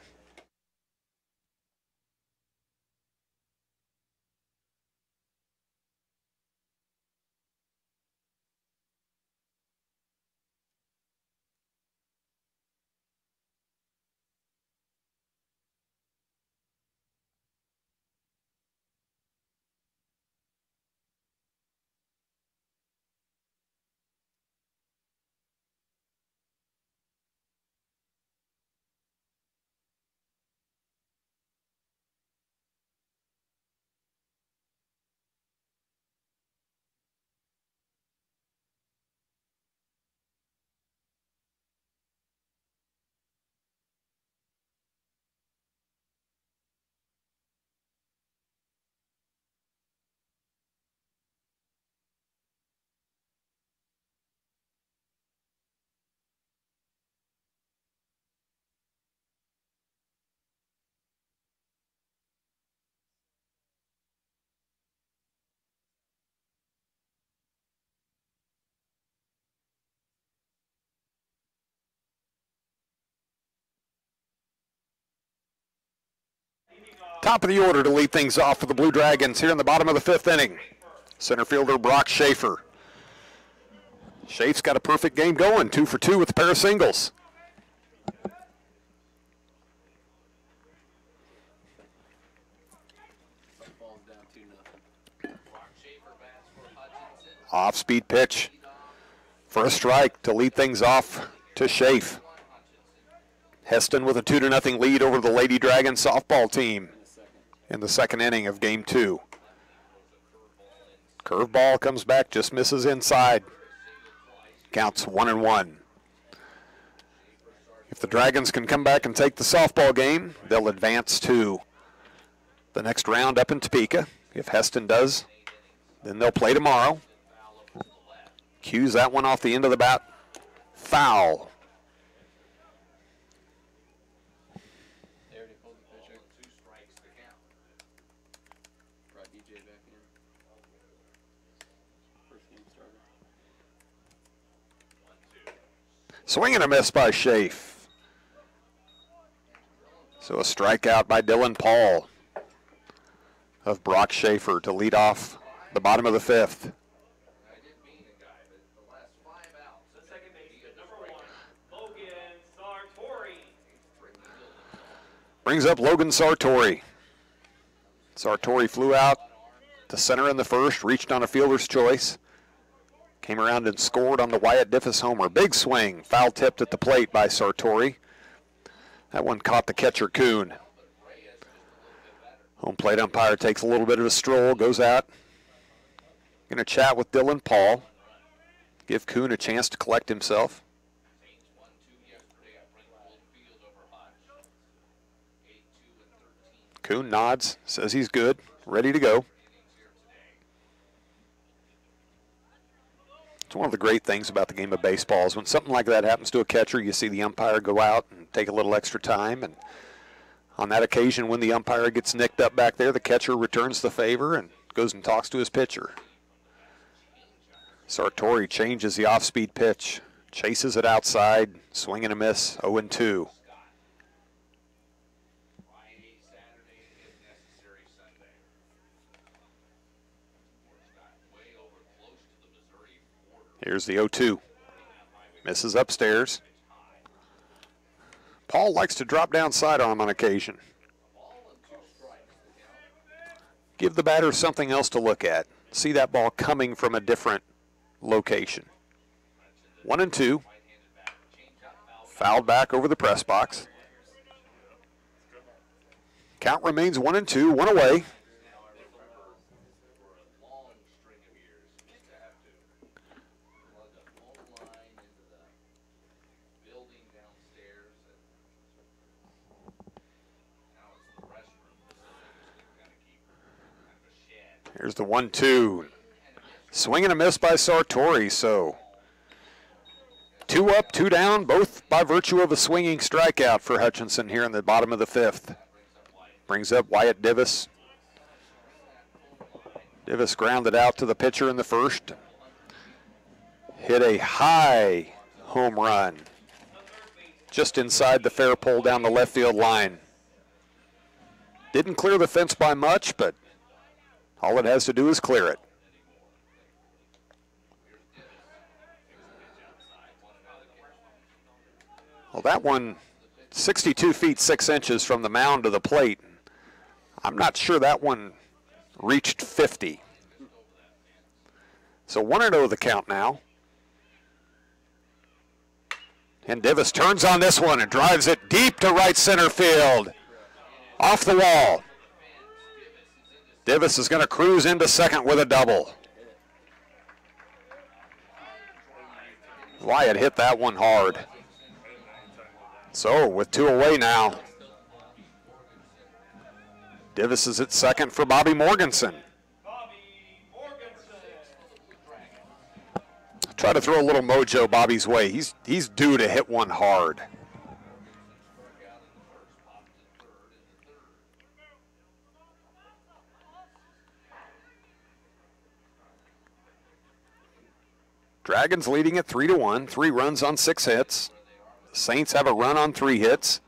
Top of the order to lead things off for the Blue Dragons here in the bottom of the 5th inning. Center fielder Brock Schaefer. Schaef's got a perfect game going, 2 for 2 with a pair of singles. Off-speed pitch for a strike to lead things off to Schaef. Heston with a 2-0 lead over the Lady Dragons softball team in the 2nd inning of game 2. Curveball comes back, just misses inside. Counts 1-1. If the Dragons can come back and take the softball game, they'll advance to the next round up in Topeka. If Heston does, then they'll play tomorrow. Cues that one off the end of the bat. Foul. Swing and a miss by Schaef. So a strikeout by Dylan Paul of Brock Schaefer to lead off the bottom of the 5th. Brings up Logan Sartori. Sartori flew out to center in the 1st, reached on a fielder's choice. Came around and scored on the Wyatt Diffus homer. Big swing, foul tipped at the plate by Sartori. That one caught the catcher Kuhn. Home plate umpire takes a little bit of a stroll, goes out. Going to chat with Dylan Paul. Give Kuhn a chance to collect himself. Kuhn nods, says he's good, ready to go. It's one of the great things about the game of baseball is when something like that happens to a catcher, you see the umpire go out and take a little extra time. And on that occasion, when the umpire gets nicked up back there, the catcher returns the favor and goes and talks to his pitcher. Sartori changes the off-speed pitch, chases it outside, swing and a miss, 0-2. Here's the 0-2. Misses upstairs. Paul likes to drop down sidearm on occasion. Give the batter something else to look at. See that ball coming from a different location. 1-2. Fouled back over the press box. Count remains 1-2, one away. Here's the 1-2. Swing and a miss by Sartori, so 2 up, 2 down, both by virtue of a swinging strikeout for Hutchinson here in the bottom of the 5th. Brings up Wyatt Divis. Divis grounded out to the pitcher in the first. Hit a high home run just inside the fair pole down the left field line. Didn't clear the fence by much, but all it has to do is clear it. Well, that one, 62 feet 6 inches from the mound to the plate. I'm not sure that one reached 50. So 1-0 the count now. And Divis turns on this one and drives it deep to right center field. Off the wall. Divis is going to cruise into second with a double. Wyatt hit that one hard. So with 2 away now, Divis is at second for Bobby Morganson. Try to throw a little mojo Bobby's way. He's due to hit one hard. Dragons leading at 3-1, 3 runs on 6 hits. Saints have a run on 3 hits.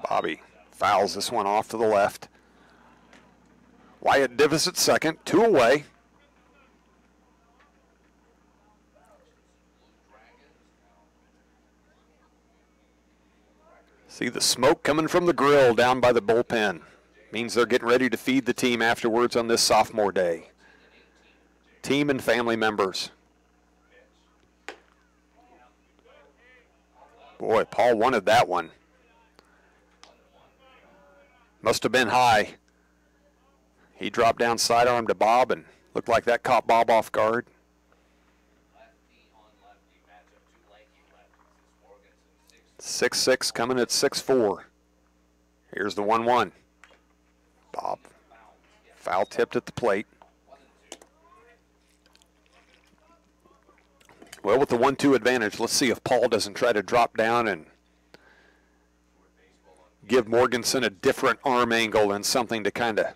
Bobby fouls this one off to the left. Wyatt Divis at second, 2 away. See the smoke coming from the grill down by the bullpen. Means they're getting ready to feed the team afterwards on this sophomore day. Team and family members. Boy, Paul wanted that one. Must have been high. He dropped down sidearm to Bob and looked like that caught Bob off guard. 6-6 coming at 6-4. Here's the 1-1. Bob foul tipped at the plate. Well, with the 1-2 advantage, let's see if Paul doesn't try to drop down and give Morganson a different arm angle and something to kind of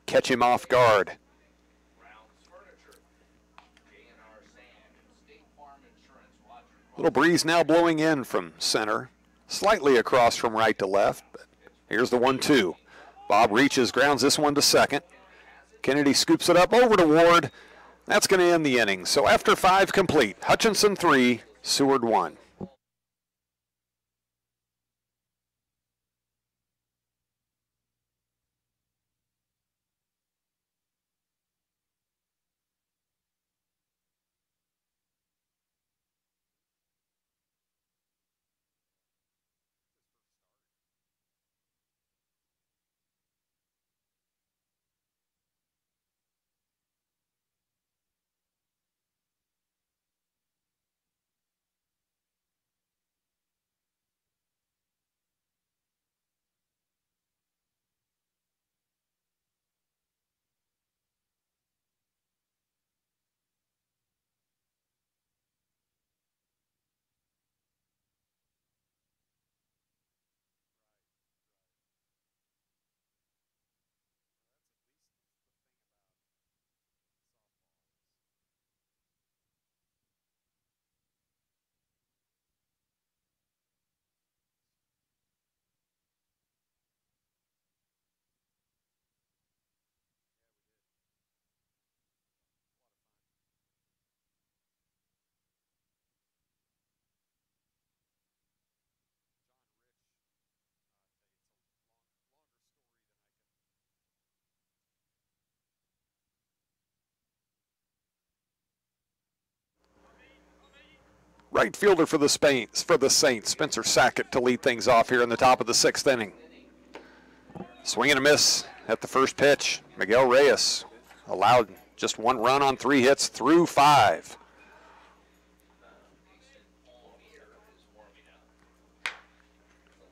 catch him off guard. Little breeze now blowing in from center, slightly across from right to left. But here's the 1-2. Bob reaches, grounds this one to second. Kennedy scoops it up over to Ward. That's going to end the inning. So after 5 complete, Hutchinson 3, Seward 1. right fielder for the Saints, Spencer Sackett, to lead things off here in the top of the 6th inning. Swing and a miss at the first pitch. Miguel Reyes allowed just 1 run on 3 hits through 5.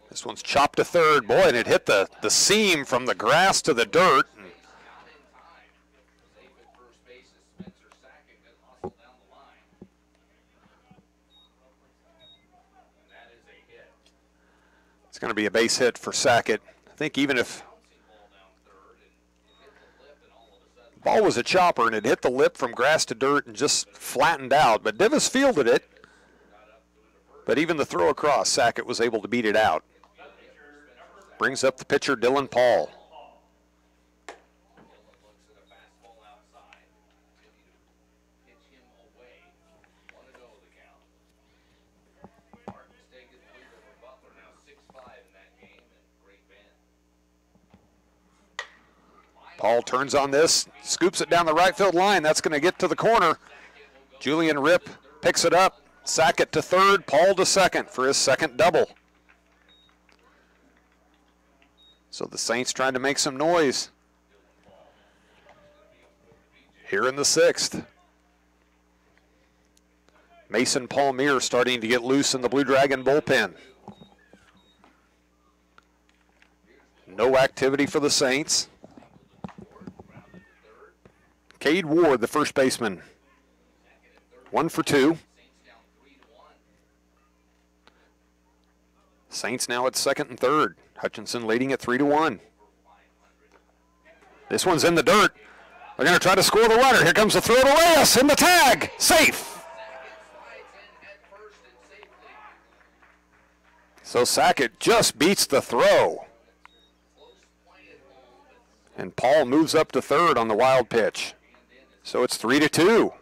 This one's chopped to third. Boy, and it hit the seam from the grass to the dirt. It's going to be a base hit for Sackett. I think even if the ball was a chopper and it hit the lip from grass to dirt and just flattened out, but Divis fielded it. But even the throw across, Sackett was able to beat it out. Brings up the pitcher, Dylan Paul. Paul turns on this, scoops it down the right field line. That's going to get to the corner. Julian Ripp picks it up. Sackett to third, Paul to second for his second double. So the Saints trying to make some noise here in the 6th. Mason Palmier starting to get loose in the Blue Dragon bullpen. No activity for the Saints. Cade Ward, the first baseman, 1 for 2. Saints now at second and third. Hutchinson leading at 3-1. This one's in the dirt. They're going to try to score the runner. Here comes the throw to Reyes in the tag. Safe. So Sackett just beats the throw. And Paul moves up to third on the wild pitch. So it's 3-2.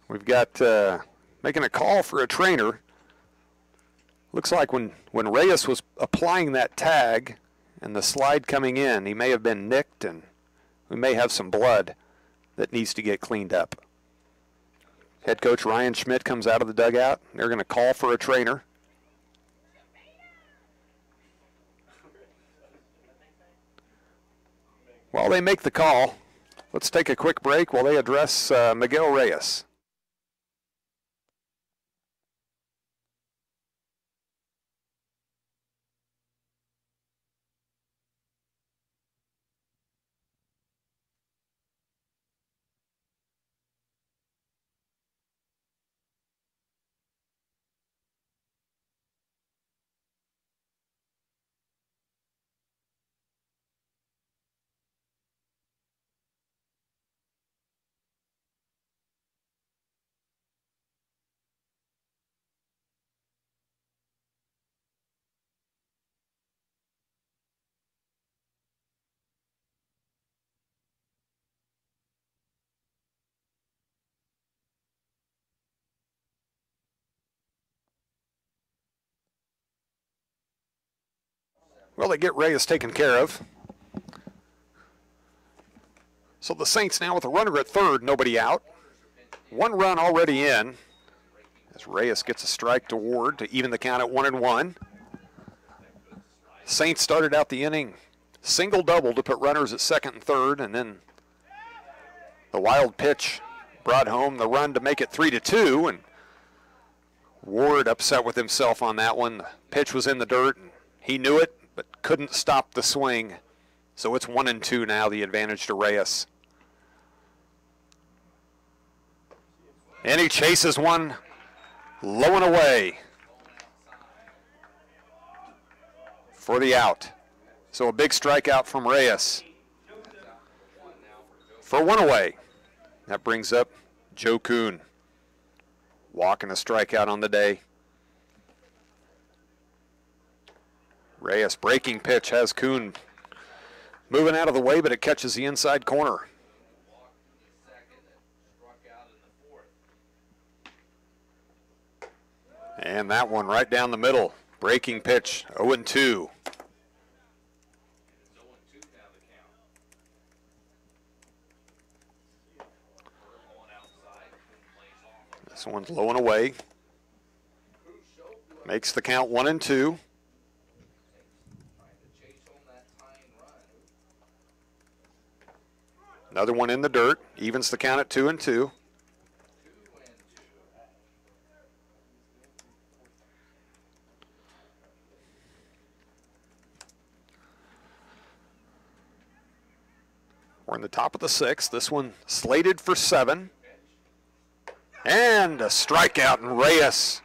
We've got making a call for a trainer. Looks like when Reyes was applying that tag and the slide coming in, he may have been nicked and we may have some blood that needs to get cleaned up. Head coach Ryan Schmidt comes out of the dugout. They're going to call for a trainer. While they make the call, let's take a quick break while they address Miguel Reyes. Well, they get Reyes taken care of. So the Saints now with a runner at third, nobody out. 1 run already in as Reyes gets a strike to Ward to even the count at 1-1. Saints started out the inning single-double to put runners at second and third, and then the wild pitch brought home the run to make it 3-2, and Ward upset with himself on that one. The pitch was in the dirt, and he knew it, but couldn't stop the swing. So it's 1-2 now, the advantage to Reyes. And he chases one low and away for the out. So a big strikeout from Reyes for 1 away. That brings up Joe Kuhn. Walk and a strikeout on the day. Reyes breaking pitch has Kuhn moving out of the way, but it catches the inside corner. And that one right down the middle. Breaking pitch, 0-2. This one's low and away. Makes the count 1-2. Another one in the dirt. Evens the count at 2-2. We're in the top of the sixth. This one slated for 7. And a strikeout, and Reyes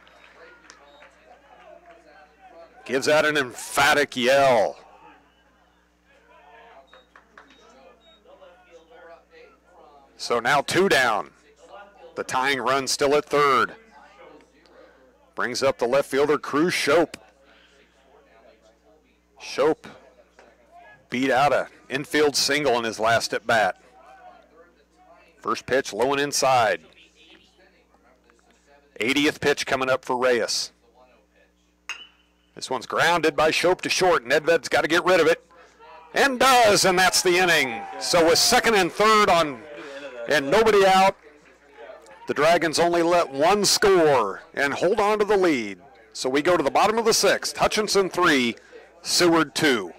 gives out an emphatic yell. So now 2 down. The tying run still at third. Brings up the left fielder, Cruz Shope. Shope beat out a infield single in his last at bat. First pitch low and inside. 80th pitch coming up for Reyes. This one's grounded by Shope to short. Nedved's got to get rid of it. And does, and that's the inning. So with second and third on and nobody out, the Dragons only let 1 score and hold on to the lead. So we go to the bottom of the sixth. Hutchinson 3, Seward 2.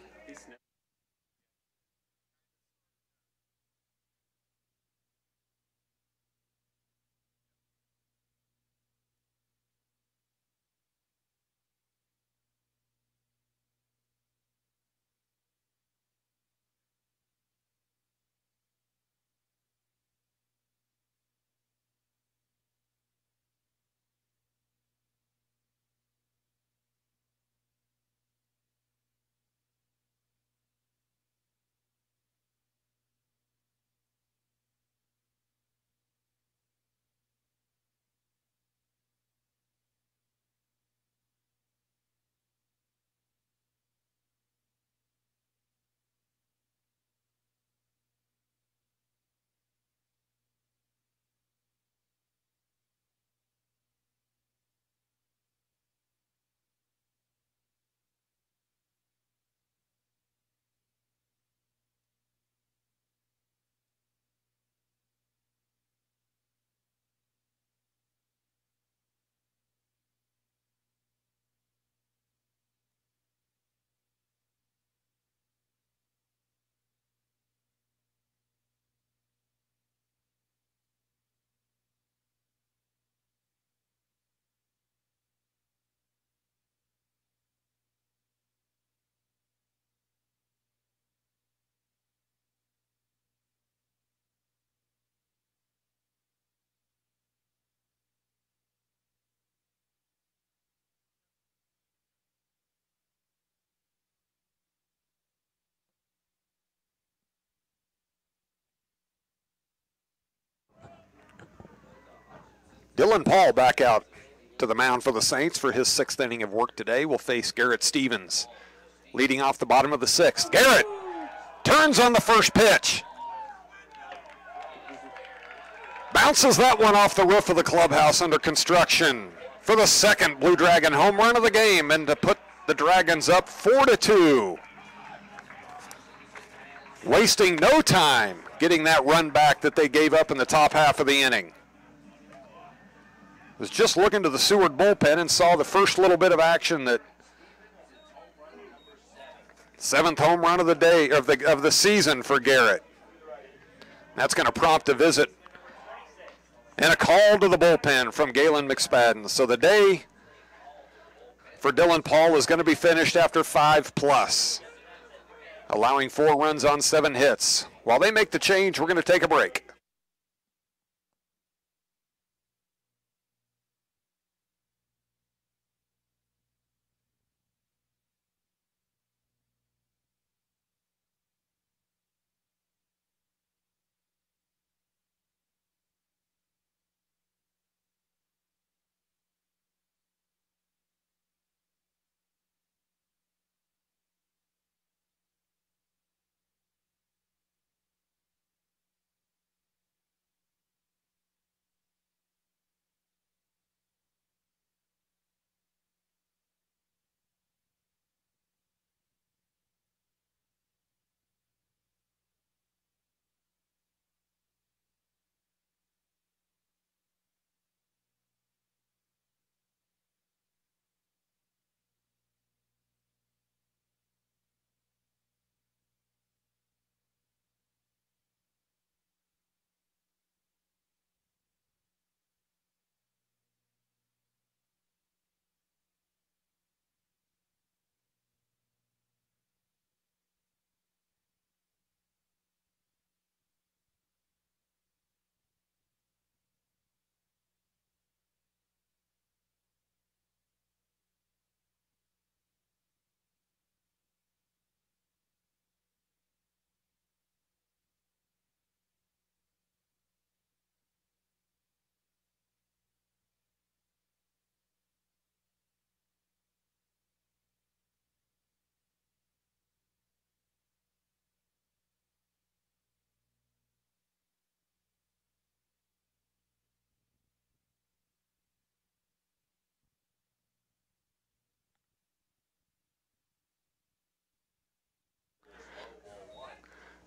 Dylan Paul back out to the mound for the Saints for his 6th inning of work today. Will face Garrett Stevens leading off the bottom of the 6th. Garrett turns on the first pitch. Bounces that one off the roof of the clubhouse under construction for the second Blue Dragon home run of the game and to put the Dragons up 4-2. Wasting no time getting that run back that they gave up in the top half of the inning. Was just looking to the Seward bullpen and saw the first little bit of action that 7th home run of the day of the season for Garrett. That's going to prompt a visit and a call to the bullpen from Galen McSpadden. So the day for Dylan Paul is going to be finished after 5+, allowing 4 runs on 7 hits. While they make the change, we're going to take a break.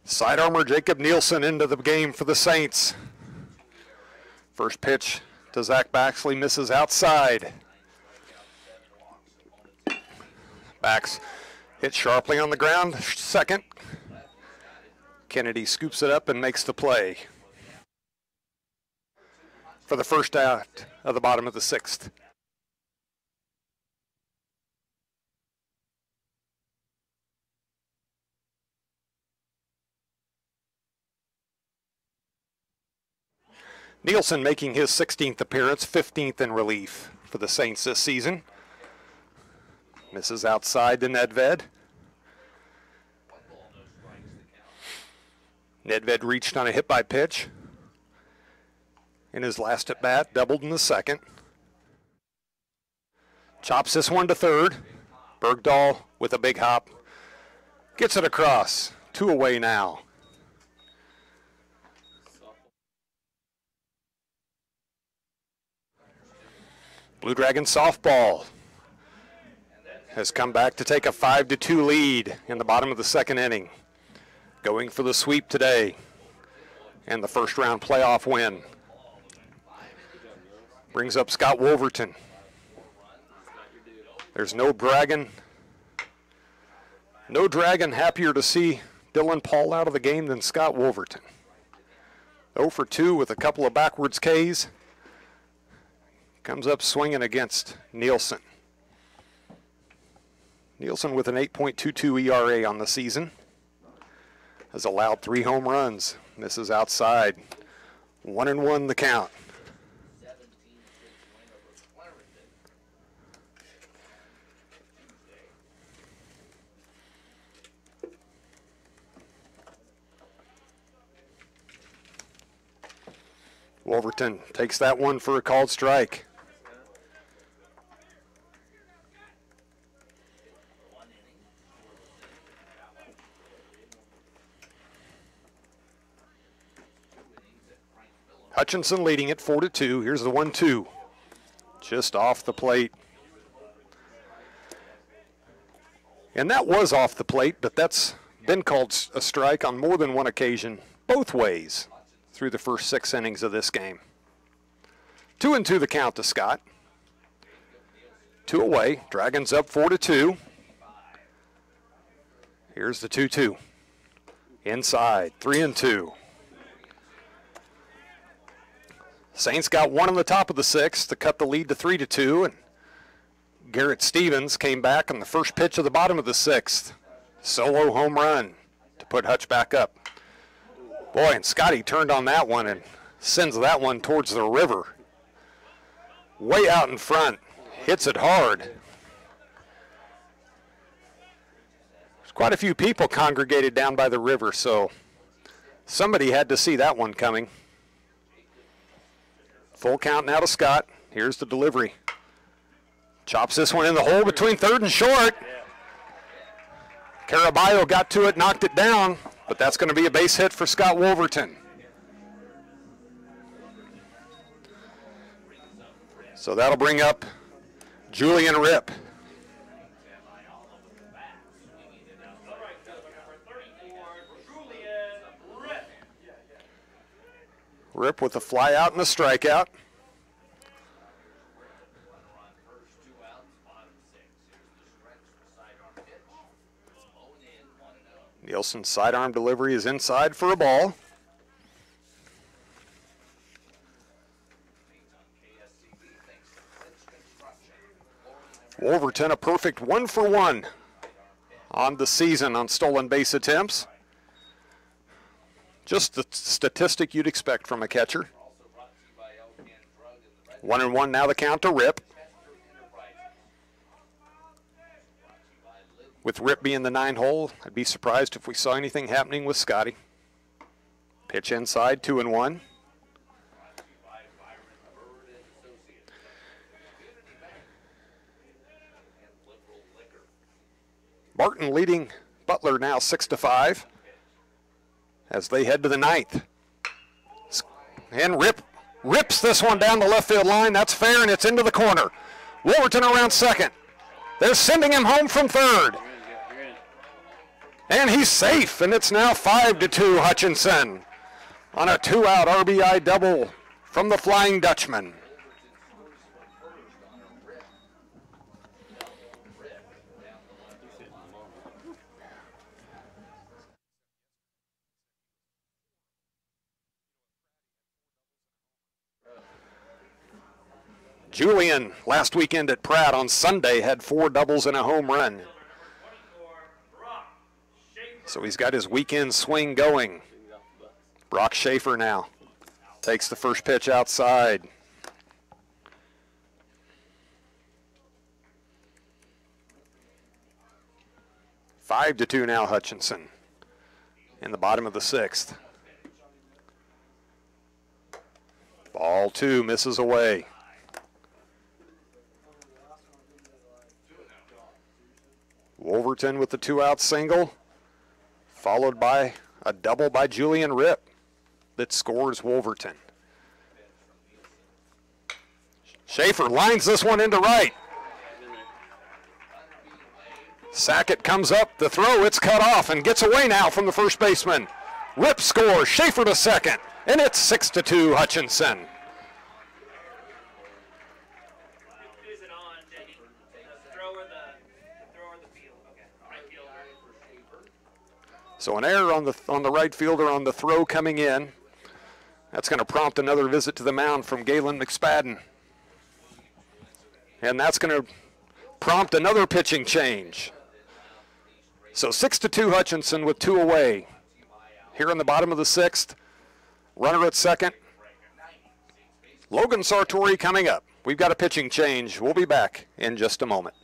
Sidearmer Jacob Nielsen into the game for the Saints. First pitch to Zach Baxley misses outside. Bax hit sharply on the ground, second. Kennedy scoops it up and makes the play for the first out of the bottom of the sixth. Nielsen making his 16th appearance, 15th in relief for the Saints this season. Misses outside to Nedved. Nedved reached on a hit by pitch. In his last at bat, doubled in the second. Chops this one to third. Bergdahl with a big hop. Gets it across. 2 away now. Blue Dragon softball has come back to take a 5-2 lead in the bottom of the second inning. Going for the sweep today and the first round playoff win. Brings up Scott Wolverton. There's no dragon happier to see Dylan Paul out of the game than Scott Wolverton. 0 for 2 with a couple of backwards Ks. Comes up swinging against Nielsen. Nielsen with an 8.22 ERA on the season. Has allowed 3 home runs. Misses outside. 1-1 the count. Wolverton takes that one for a called strike. Hutchinson leading it 4-2. Here's the 1-2. Just off the plate. And that was off the plate, but that's been called a strike on more than one occasion, both ways, through the first 6 innings of this game. 2-2 the count to Scott. 2 away. Dragons up 4-2. Here's the 2-2. Inside. 3-2. Saints got 1 on the top of the 6th to cut the lead to 3-2, and Garrett Stevens came back on the first pitch of the bottom of the 6th. Solo home run to put Hutch back up. Boy, and Scotty turned on that one and sends that one towards the river. Way out in front, hits it hard. There's quite a few people congregated down by the river, so somebody had to see that one coming. Full count now to Scott. Here's the delivery. Chops this one in the hole between third and short. Caraballo got to it, knocked it down, but that's going to be a base hit for Scott Wolverton. So that'll bring up Julian Ripp. Ripp with a fly out and a strikeout. Nielsen's sidearm delivery is inside for a ball. Wolverton a perfect 1 for 1 on the season on stolen base attempts. Just the statistic you'd expect from a catcher. 1-1 now the count to Ripp. With Ripp being the 9 hole, I'd be surprised if we saw anything happening with Scotty. Pitch inside, 2-1. Martin leading Butler now 6-5 as they head to the 9th. And Ripp rips this one down the left field line. That's fair, and it's into the corner. Wolverton around second. They're sending him home from third. And he's safe, and it's now 5-2 Hutchinson on a 2-out RBI double from the Flying Dutchman. Julian, last weekend at Pratt on Sunday, had 4 doubles and a home run. So he's got his weekend swing going. Brock Schaefer now takes the first pitch outside. Five to 2 now, Hutchinson in the bottom of the 6th. Ball 2 misses away. Wolverton with the 2-out single, followed by a double by Julian Ripp that scores Wolverton. Schaefer lines this one into right. Sackett comes up, the throw, it's cut off and gets away now from the first baseman. Ripp scores, Schaefer to second, and it's 6-2 Hutchinson. Who's it on, Jenny? The thrower, the field. Okay, right fielder. So an error on the right fielder on the throw coming in. That's going to prompt another visit to the mound from Galen McSpadden. And that's going to prompt another pitching change. So 6-2 Hutchinson with 2 away. Here in the bottom of the 6th, runner at second. Logan Sartori coming up. We've got a pitching change. We'll be back in just a moment.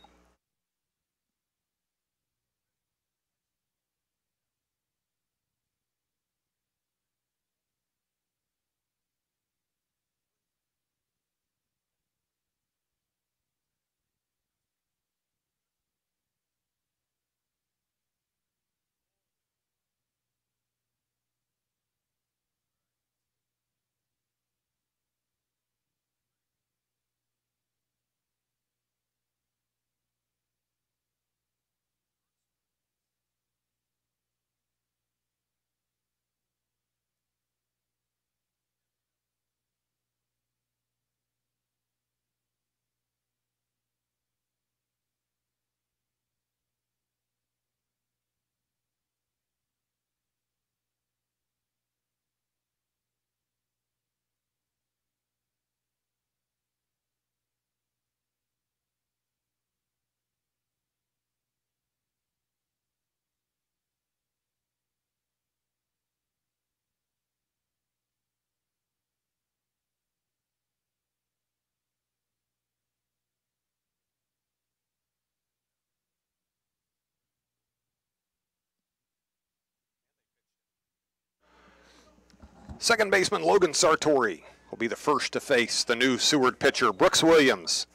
Second baseman Logan Sartori will be the first to face the new Seward pitcher, Brooks Williams.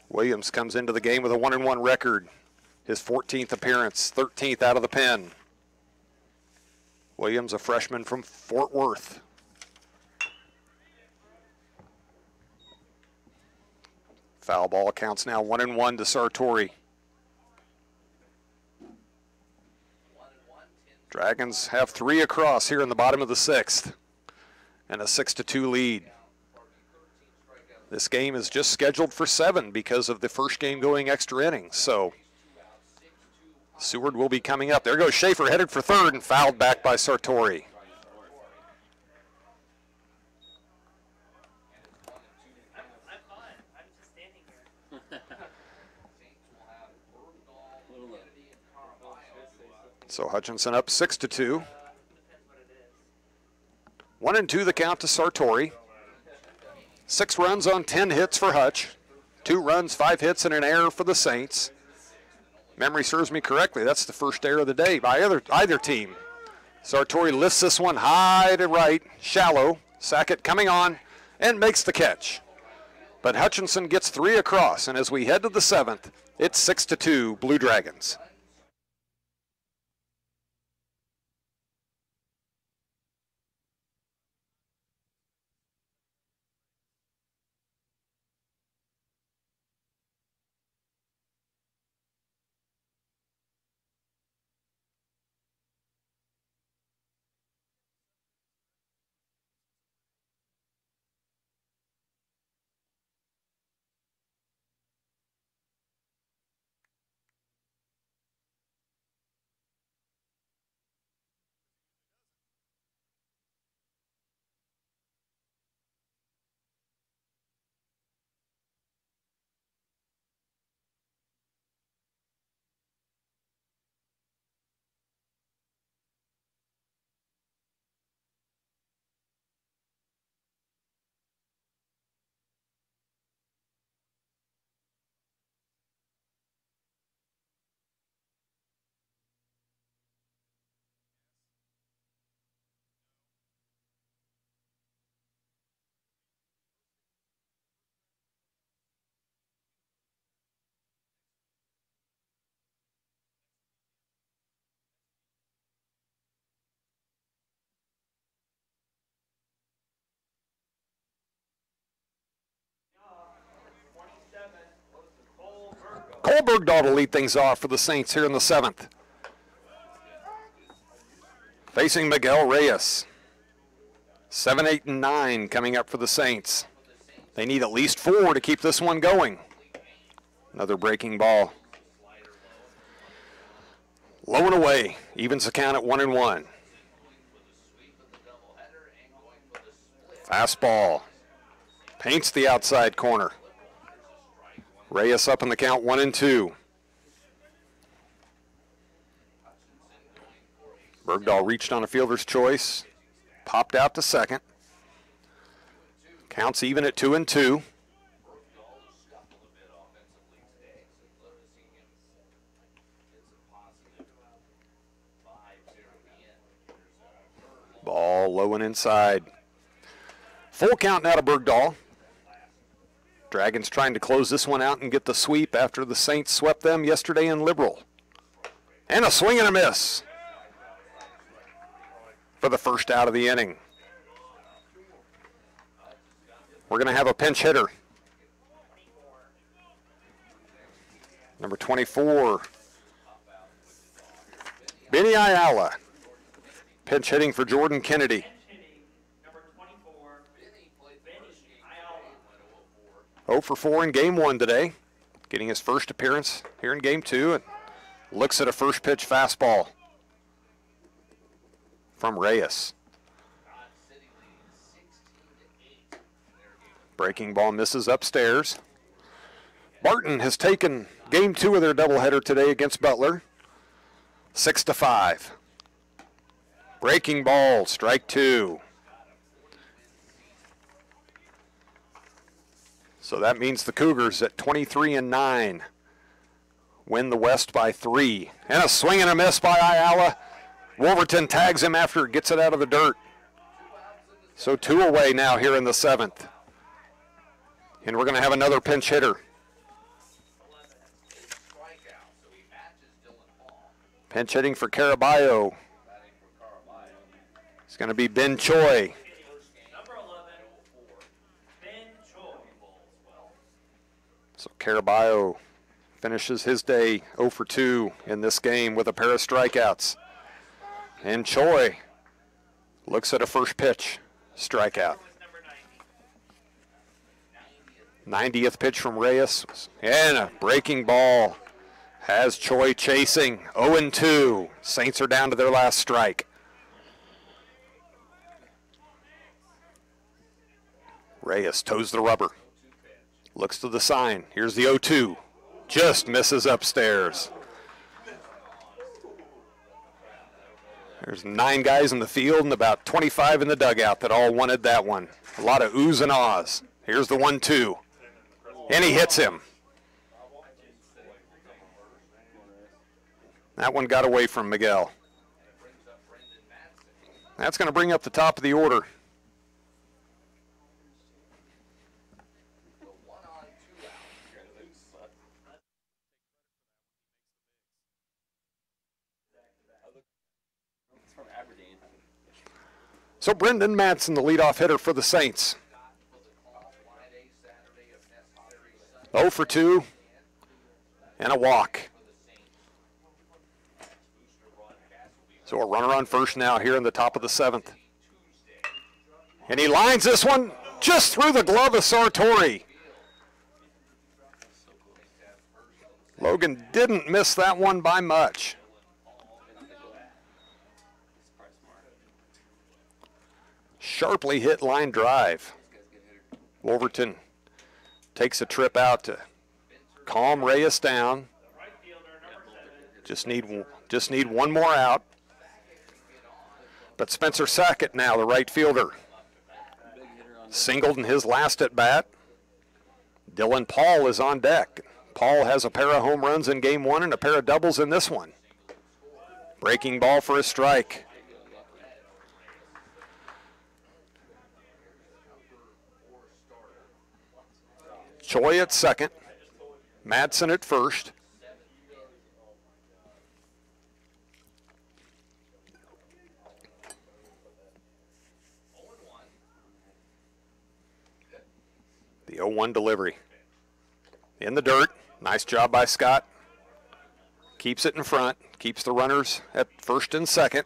Williams comes into the game with a 1-1 record. His 14th appearance, 13th out of the pen. Williams, a freshman from Fort Worth. Foul ball counts now 1-1 to Sartori. Dragons have 3 across here in the bottom of the 6th and a 6-2 lead. This game is just scheduled for 7 because of the first game going extra innings. So Seward will be coming up. There goes Schaefer headed for third and fouled back by Sartori. I'm fine. I'm just standing here. So Hutchinson up 6-2. Depends what it is. 1-2 the count to Sartori. 6 runs on 10 hits for Hutch. 2 runs, 5 hits, and an error for the Saints. Memory serves me correctly, that's the first error of the day by either team. Sartori lifts this one high to right, shallow. Sackett coming on and makes the catch. But Hutchinson gets 3 across, and as we head to the 7th, it's 6-2 Blue Dragons. Noah Bergdahl to lead things off for the Saints here in the 7th. Facing Miguel Reyes. 7, 8, and 9 coming up for the Saints. They need at least 4 to keep this one going. Another breaking ball. Low and away. Evens the count at 1-1. Fastball. Paints the outside corner. Reyes up in the count 1-2. Bergdahl reached on a fielder's choice. Popped out to second. Counts even at 2-2. Ball low and inside. Full count now to Bergdahl. Dragons trying to close this one out and get the sweep after the Saints swept them yesterday in Liberal. And a swing and a miss for the first out of the inning. We're going to have a pinch hitter. Number 24, Benny Ayala. Pinch hitting for Jordan Kennedy. 0 for 4 in game 1 today. Getting his first appearance here in game 2 and looks at a first pitch fastball from Reyes. Breaking ball misses upstairs. Barton has taken game 2 of their doubleheader today against Butler. 6-5. Breaking ball, strike 2. So that means the Cougars at 23-9 win the West by 3. And a swing and a miss by Ayala. Wolverton tags him after it gets it out of the dirt. So 2 away now here in the 7th. And we're going to have another pinch hitter. Pinch hitting for Caraballo. It's going to be Ben Choi. So Caraballo finishes his day 0 for 2 in this game with a pair of strikeouts. And Choi looks at a first pitch strikeout. 90th pitch from Reyes. And a breaking ball has Choi chasing. 0-2. Saints are down to their last strike. Reyes toes the rubber. Looks to the sign. Here's the 0-2. Just misses upstairs. There's 9 guys in the field and about 25 in the dugout that all wanted that one. A lot of oohs and ahs. Here's the 1-2. And he hits him. That one got away from Miguel. That's going to bring up the top of the order. So Brendan Madsen, the leadoff hitter for the Saints. 0 for 2 and a walk. So a runner on first now here in the top of the 7th. And he lines this one just through the glove of Sartori. Logan didn't miss that one by much. Sharply hit line drive. Wolverton takes a trip out to calm Reyes down. Just need one more out. But Spencer Sackett now, the right fielder, singled in his last at bat. Dylan Paul is on deck. Paul has a pair of home runs in game 1 and a pair of doubles in this one. Breaking ball for a strike. Choi at second, Madsen at first. The 0-1 delivery. In the dirt, Nice job by Scott. Keeps it in front, keeps the runners at first and second.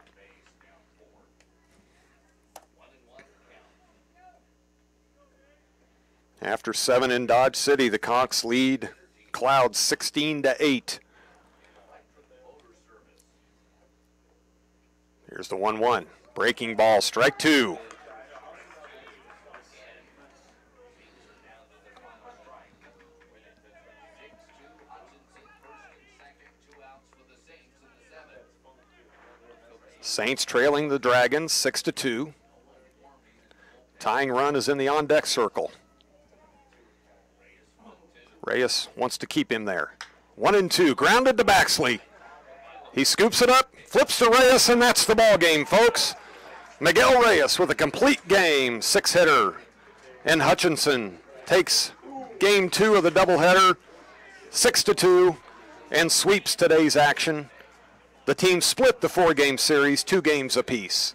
After 7 in Dodge City, the Conks lead Cloud 16-8. Here's the 1-1. Breaking ball, strike 2. Saints trailing the Dragons 6-2. Tying run is in the on-deck circle. Reyes wants to keep him there. 1-2, grounded to Baxley. He scoops it up, flips to Reyes, and that's the ball game, folks. Miguel Reyes with a complete game, 6-hitter. And Hutchinson takes game 2 of the doubleheader, 6-2, and sweeps today's action. The team split the 4-game series, 2 games apiece.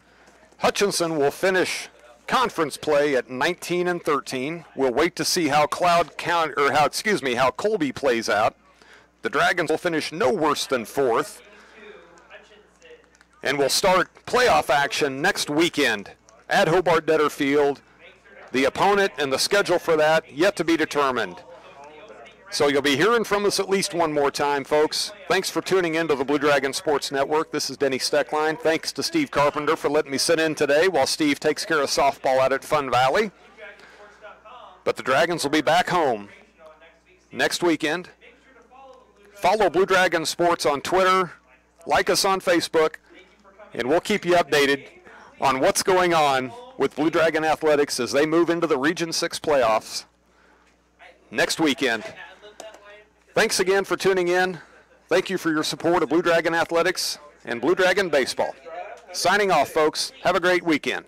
Hutchinson will finish conference play at 19-13. We'll wait to see how how Colby plays out. The Dragons will finish no worse than 4th. And we'll start playoff action next weekend at Hobart-Detter Field. The opponent and the schedule for that yet to be determined. So you'll be hearing from us at least one more time, folks. Thanks for tuning in to the Blue Dragon Sports Network. This is Denny Steckline. Thanks to Steve Carpenter for letting me sit in today while Steve takes care of softball out at Fun Valley. But the Dragons will be back home next weekend. Follow Blue Dragon Sports on Twitter. Like us on Facebook. And we'll keep you updated on what's going on with Blue Dragon Athletics as they move into the Region 6 playoffs next weekend. Thanks again for tuning in. Thank you for your support of Blue Dragon Athletics and Blue Dragon Baseball. Signing off, folks. Have a great weekend.